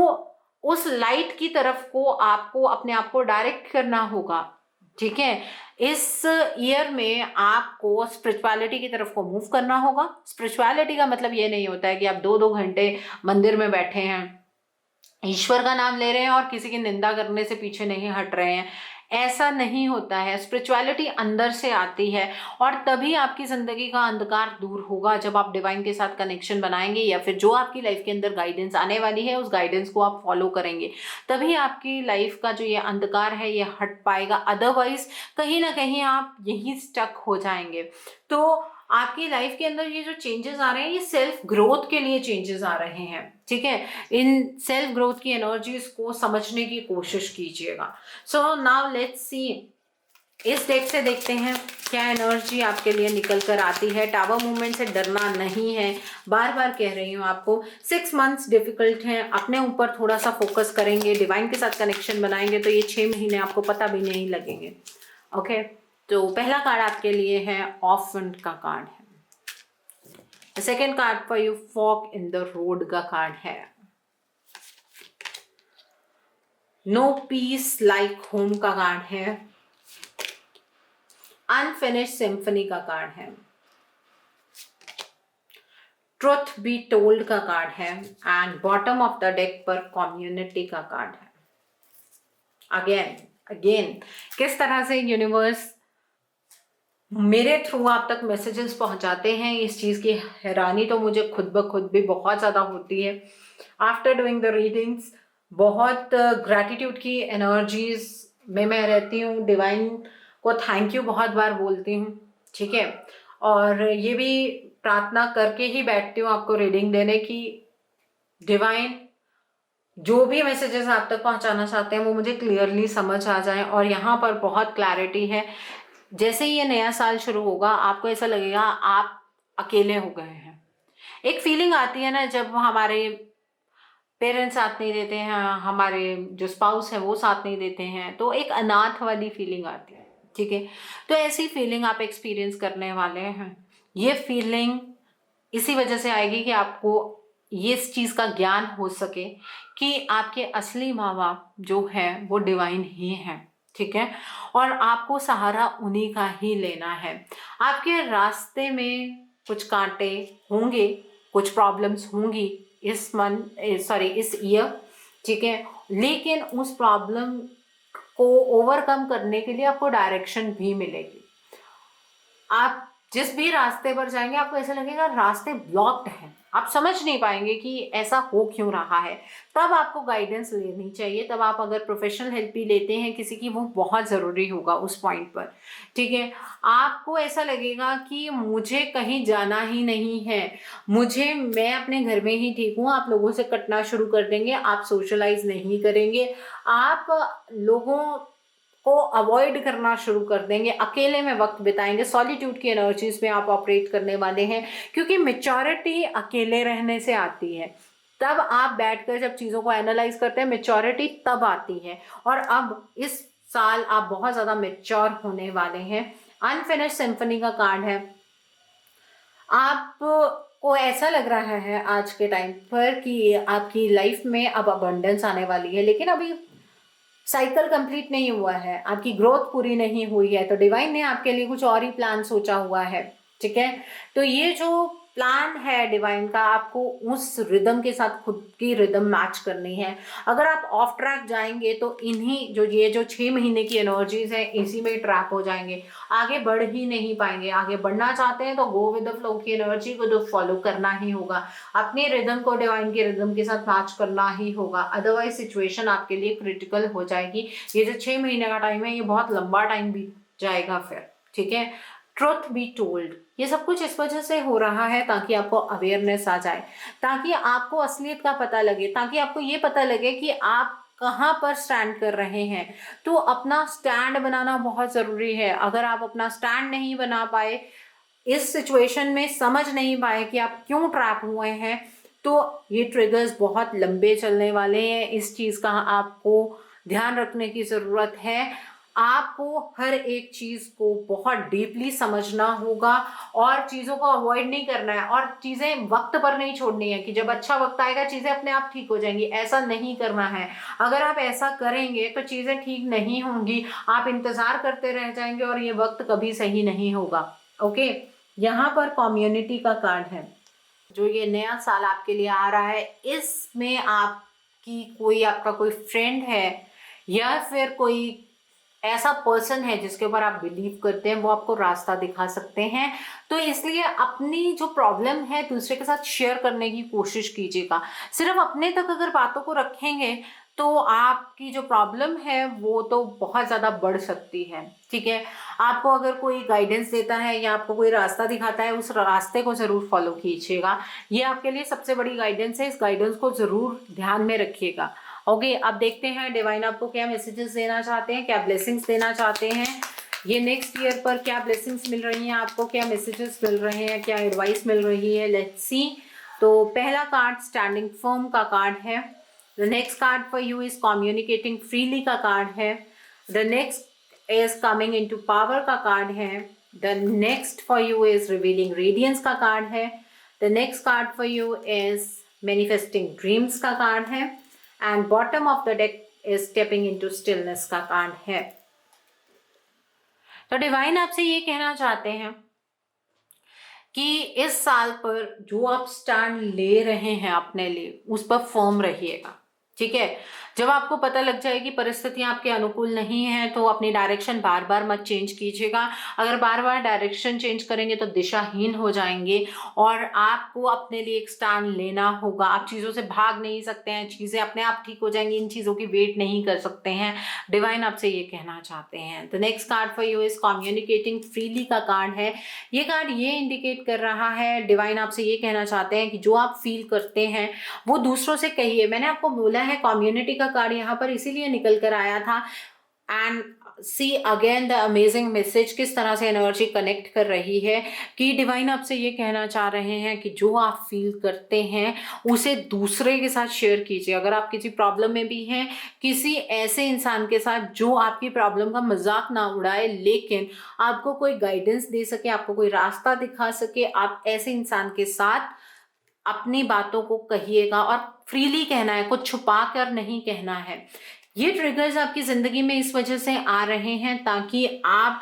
उस लाइट की तरफ को आपको अपने आप को डायरेक्ट करना होगा। ठीक है, इस ईयर में आपको स्पिरिचुअलिटी की तरफ को मूव करना होगा। स्पिरिचुअलिटी का मतलब ये नहीं होता है कि आप 2-2 घंटे मंदिर में बैठे हैं, ईश्वर का नाम ले रहे हैं और किसी की निंदा करने से पीछे नहीं हट रहे हैं। ऐसा नहीं होता है। स्पिरिचुअलिटी अंदर से आती है और तभी आपकी जिंदगी का अंधकार दूर होगा जब आप डिवाइन के साथ कनेक्शन बनाएंगे या फिर जो आपकी लाइफ के अंदर गाइडेंस आने वाली है उस गाइडेंस को आप फॉलो करेंगे। तभी आपकी लाइफ का जो ये अंधकार है ये हट पाएगा। अदरवाइज कहीं ना कहीं आप यहीं स्टक हो जाएंगे। तो आपकी लाइफ के अंदर ये जो चेंजेस आ रहे हैं ये सेल्फ ग्रोथ के लिए चेंजेस आ रहे हैं। ठीक है, इन सेल्फ ग्रोथ की एनर्जीज को समझने की कोशिश कीजिएगा। सो नाउ लेट्स सी, इस डेक से देखते हैं क्या एनर्जी आपके लिए निकल कर आती है। टावर मूवमेंट से डरना नहीं है, बार बार कह रही हूँ आपको। 6 मंथ्स डिफिकल्ट हैं, अपने ऊपर थोड़ा सा फोकस करेंगे, डिवाइन के साथ कनेक्शन बनाएंगे तो ये 6 महीने आपको पता भी नहीं लगेंगे। ओके, तो पहला कार्ड आपके लिए है ऑफेंट का कार्ड है। Second card for you fork in the road का कार्ड है। नो पीस लाइक होम का कार्ड है। अनफिनिश्ड सिम्फनी का कार्ड है। ट्रुथ बी टोल्ड का कार्ड है and bottom of the deck पर कम्युनिटी का कार्ड है। अगेन किस तरह से यूनिवर्स मेरे थ्रू आप तक मैसेजेस पहुंचाते हैं, इस चीज़ की हैरानी तो मुझे खुद ब खुद भी बहुत ज़्यादा होती है। आफ्टर डूइंग द रीडिंग्स बहुत ग्रैटिट्यूड की एनर्जीज में मैं रहती हूँ। डिवाइन को थैंक यू बहुत बार बोलती हूँ। ठीक है, और ये भी प्रार्थना करके ही बैठती हूँ आपको रीडिंग देने की डिवाइन जो भी मैसेजेस आप तक पहुंचाना चाहते हैं वो मुझे क्लियरली समझ आ जाए। और यहाँ पर बहुत क्लैरिटी है। जैसे ही ये नया साल शुरू होगा आपको ऐसा लगेगा आप अकेले हो गए हैं। एक फीलिंग आती है ना जब हमारे पेरेंट्स साथ नहीं देते हैं, हमारे जो स्पाउस है वो साथ नहीं देते हैं, तो एक अनाथ वाली फीलिंग आती है। ठीक है, तो ऐसी फीलिंग आप एक्सपीरियंस करने वाले हैं। ये फीलिंग इसी वजह से आएगी कि आपको ये इस चीज़ का ज्ञान हो सके कि आपके असली माँ बाप जो है वो डिवाइन ही हैं। ठीक है, और आपको सहारा उन्हीं का ही लेना है। आपके रास्ते में कुछ कांटे होंगे, कुछ प्रॉब्लम्स होंगी इस ईयर। ठीक है, लेकिन उस प्रॉब्लम को ओवरकम करने के लिए आपको डायरेक्शन भी मिलेगी। आप जिस भी रास्ते पर जाएंगे आपको ऐसा लगेगा रास्ते ब्लॉक्ड हैं, आप समझ नहीं पाएंगे कि ऐसा हो क्यों रहा है। तब आपको गाइडेंस लेनी चाहिए। तब आप अगर प्रोफेशनल हेल्प भी लेते हैं किसी की, वो बहुत ज़रूरी होगा उस पॉइंट पर। ठीक है, आपको ऐसा लगेगा कि मुझे कहीं जाना ही नहीं है, मैं अपने घर में ही ठीक हूँ। आप लोगों से कटना शुरू कर देंगे, आप सोशलाइज नहीं करेंगे, आप लोगों को अवॉइड करना शुरू कर देंगे, अकेले में वक्त बिताएंगे। सॉलिट्यूड की एनर्जीज में आप ऑपरेट करने वाले हैं, क्योंकि मेच्योरिटी अकेले रहने से आती है। तब आप बैठकर जब चीज़ों को एनालाइज करते हैं मेच्योरिटी तब आती है। और अब इस साल आप बहुत ज़्यादा मेच्योर होने वाले हैं। अनफिनिश्ड सिम्फनी का कार्ड है। आपको ऐसा लग रहा है आज के टाइम पर कि आपकी लाइफ में अब अबंडेंस आने वाली है, लेकिन अभी साइकिल कंप्लीट नहीं हुआ है, आपकी ग्रोथ पूरी नहीं हुई है, तो डिवाइन ने आपके लिए कुछ और ही प्लान सोचा हुआ है। ठीक है, तो ये जो प्लान है डिवाइन का, आपको उस रिदम के साथ खुद की रिदम मैच करनी है। अगर आप ऑफ ट्रैक जाएंगे तो ये जो 6 महीने की एनर्जीज है इसी में ट्रैप हो जाएंगे, आगे बढ़ ही नहीं पाएंगे। आगे बढ़ना चाहते हैं तो गो विद द फ्लो की एनर्जी को तो फॉलो करना ही होगा, अपने रिदम को डिवाइन के रिदम के साथ मैच करना ही होगा। अदरवाइज सिचुएशन आपके लिए क्रिटिकल हो जाएगी। ये जो 6 महीने का टाइम है ये बहुत लंबा टाइम बीत जाएगा फिर। ठीक है, ट्रुथ बी टोल्ड, ये सब कुछ इस वजह से हो रहा है ताकि आपको अवेयरनेस आ जाए, ताकि आपको असलियत का पता लगे, ताकि आपको ये पता लगे कि आप कहाँ पर स्टैंड कर रहे हैं। तो अपना स्टैंड बनाना बहुत ज़रूरी है। अगर आप अपना स्टैंड नहीं बना पाए, इस सिचुएशन में समझ नहीं पाए कि आप क्यों ट्रैप हुए हैं, तो ये ट्रिगर्स बहुत लंबे चलने वाले हैं। इस चीज़ का आपको ध्यान रखने की ज़रूरत है। आपको हर एक चीज़ को बहुत डीपली समझना होगा और चीज़ों को अवॉइड नहीं करना है, और चीज़ें वक्त पर नहीं छोड़नी है कि जब अच्छा वक्त आएगा चीज़ें अपने आप ठीक हो जाएंगी। ऐसा नहीं करना है। अगर आप ऐसा करेंगे तो चीज़ें ठीक नहीं होंगी, आप इंतज़ार करते रह जाएंगे और ये वक्त कभी सही नहीं होगा। ओके, यहाँ पर कम्युनिटी का कार्ड है। जो ये नया साल आपके लिए आ रहा है, इसमें आपका कोई फ्रेंड है या फिर कोई ऐसा पर्सन है जिसके ऊपर आप बिलीव करते हैं, वो आपको रास्ता दिखा सकते हैं। तो इसलिए अपनी जो प्रॉब्लम है दूसरे के साथ शेयर करने की कोशिश कीजिएगा। सिर्फ अपने तक अगर बातों को रखेंगे तो आपकी जो प्रॉब्लम है वो तो बहुत ज़्यादा बढ़ सकती है। ठीक है, आपको अगर कोई गाइडेंस देता है या आपको कोई रास्ता दिखाता है, उस रास्ते को ज़रूर फॉलो कीजिएगा। ये आपके लिए सबसे बड़ी गाइडेंस है। इस गाइडेंस को ज़रूर ध्यान में रखिएगा। ओके, अब देखते हैं डिवाइन आपको क्या मैसेजेस देना चाहते हैं, क्या ब्लेसिंग्स देना चाहते हैं। ये नेक्स्ट ईयर पर क्या ब्लेसिंग्स मिल रही हैं आपको, क्या मैसेजेस मिल रहे हैं, क्या एडवाइस मिल रही है। Let's see. तो पहला कार्ड स्टैंडिंग फर्म का कार्ड है। The next card for you is communicating freely का कार्ड है। The next is coming into power का कार्ड है। The next for you is revealing radiance का कार्ड है। The next card for you is manifesting dreams का card है। And bottom of the deck is stepping into stillness का card है। तो divine आपसे ये कहना चाहते हैं कि इस साल पर जो आप स्टैंड ले रहे हैं अपने लिए, उस पर फर्म रहिएगा। ठीक है, जब आपको पता लग जाए कि परिस्थितियां आपके अनुकूल नहीं है तो अपनी डायरेक्शन बार बार मत चेंज कीजिएगा। अगर बार बार डायरेक्शन चेंज करेंगे तो दिशाहीन हो जाएंगे और आपको अपने लिए एक स्टैंड लेना होगा। आप चीज़ों से भाग नहीं सकते हैं, चीज़ें अपने आप ठीक हो जाएंगी, इन चीज़ों की वेट नहीं कर सकते हैं। डिवाइन आपसे ये कहना चाहते हैं। The next card for you is communicating freely का कार्ड है। ये कार्ड ये इंडिकेट कर रहा है, डिवाइन आपसे ये कहना चाहते हैं कि जो आप फील करते हैं वो दूसरों से कहिए। मैंने आपको बोला है कम्युनिटी का कार्ड यहाँ पर इसीलिए निकल कर आया था। And see again the amazing message, किस तरह से एनर्जी कनेक्ट कर रही है कि डिवाइन आपसे ये कहना चाह रहे हैं कि जो आप फील करते हैं उसे दूसरे के साथ शेयर कीजिए। अगर आप किसी प्रॉब्लम में भी हैं, किसी ऐसे इंसान के साथ जो आपकी प्रॉब्लम का मजाक ना उड़ाए लेकिन आपको कोई गाइडेंस दे सके, आपको कोई रास्ता दिखा सके, आप ऐसे इंसान के साथ अपनी बातों को कहिएगा। और फ्रीली कहना है, कुछ छुपा कर नहीं कहना है। ये ट्रिगर्स आपकी ज़िंदगी में इस वजह से आ रहे हैं ताकि आप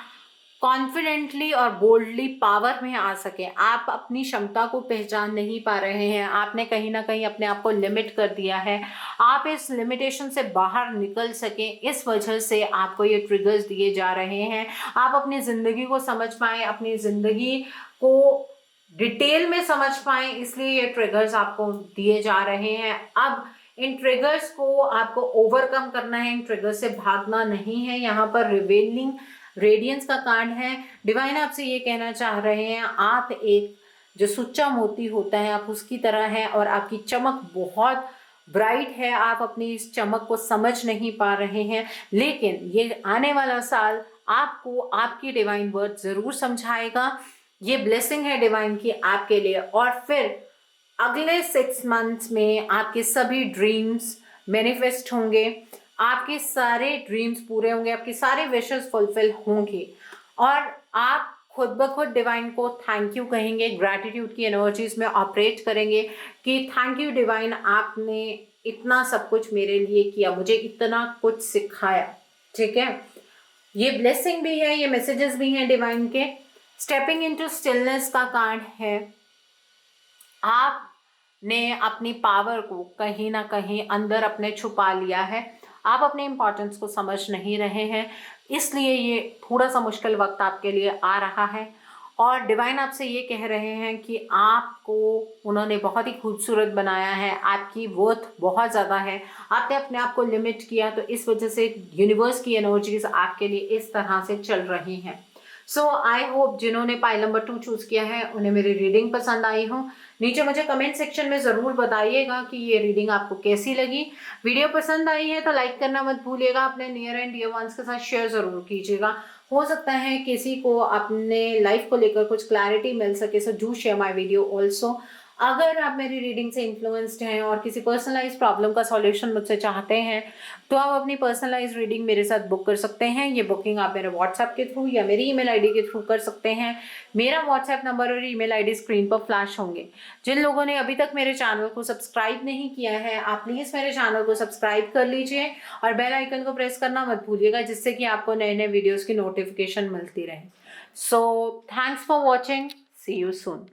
कॉन्फिडेंटली और बोल्डली पावर में आ सके। आप अपनी क्षमता को पहचान नहीं पा रहे हैं, आपने कहीं ना कहीं अपने आप को लिमिट कर दिया है। आप इस लिमिटेशन से बाहर निकल सकें, इस वजह से आपको ये ट्रिगर्स दिए जा रहे हैं। आप अपनी ज़िंदगी को समझ पाएँ, अपनी ज़िंदगी को डिटेल में समझ पाएँ, इसलिए ये ट्रिगर्स आपको दिए जा रहे हैं। अब इन ट्रिगर्स को आपको ओवरकम करना है, इन ट्रिगर्स से भागना नहीं है। यहाँ पर रिवीलिंग रेडियंस का कार्ड है। डिवाइन आपसे ये कहना चाह रहे हैं आप एक जो सुच्चा मोती होता है आप उसकी तरह है और आपकी चमक बहुत ब्राइट है। आप अपनी इस चमक को समझ नहीं पा रहे हैं, लेकिन ये आने वाला साल आपको आपकी डिवाइन वर्ड ज़रूर समझाएगा। ये ब्लेसिंग है डिवाइन की आपके लिए। और फिर अगले 6 मंथ्स में आपके सभी ड्रीम्स मैनिफेस्ट होंगे, आपके सारे ड्रीम्स पूरे होंगे, आपकी सारे विशेस फुलफिल होंगे और आप खुद ब खुद डिवाइन को थैंक यू कहेंगे, ग्रैटिट्यूड की एनर्जीज में ऑपरेट करेंगे कि थैंक यू डिवाइन, आपने इतना सब कुछ मेरे लिए किया, मुझे इतना कुछ सिखाया। ठीक है, ये ब्लेसिंग भी है, ये मैसेजेस भी हैं डिवाइन के। स्टेपिंग इनटू स्टिलनेस का कार्ड है। आपने अपनी पावर को कहीं ना कहीं अंदर अपने छुपा लिया है, आप अपने इम्पोर्टेंस को समझ नहीं रहे हैं, इसलिए ये थोड़ा सा मुश्किल वक्त आपके लिए आ रहा है। और डिवाइन आपसे ये कह रहे हैं कि आपको उन्होंने बहुत ही खूबसूरत बनाया है, आपकी वर्थ बहुत ज़्यादा है, आपने अपने आप को लिमिट किया, तो इस वजह से यूनिवर्स की एनर्जीज आपके लिए इस तरह से चल रही हैं। सो आई होप जिन्होंने पाइल नंबर 2 चूज किया है उन्हें मेरी रीडिंग पसंद आई हो। नीचे मुझे कमेंट सेक्शन में ज़रूर बताइएगा कि ये रीडिंग आपको कैसी लगी। वीडियो पसंद आई है तो लाइक करना मत भूलिएगा, अपने नियर एंड डियर वंस के साथ शेयर ज़रूर कीजिएगा। हो सकता है किसी को अपने लाइफ को लेकर कुछ क्लैरिटी मिल सके, so do share my video also. अगर आप मेरी रीडिंग से इन्फ्लुएंस्ड हैं और किसी पर्सनलाइज प्रॉब्लम का सॉल्यूशन मुझसे चाहते हैं तो आप अपनी पर्सनलाइज रीडिंग मेरे साथ बुक कर सकते हैं। ये बुकिंग आप मेरे व्हाट्सएप के थ्रू या मेरी ईमेल आईडी के थ्रू कर सकते हैं। मेरा व्हाट्सएप नंबर और ईमेल आईडी स्क्रीन पर फ्लैश होंगे। जिन लोगों ने अभी तक मेरे चैनल को सब्सक्राइब नहीं किया है आप प्लीज़ मेरे चैनल को सब्सक्राइब कर लीजिए और बेल आइकन को प्रेस करना मत भूलिएगा, जिससे कि आपको नए नए वीडियोज़ की नोटिफिकेशन मिलती रहे। So thanks for watching, see you soon.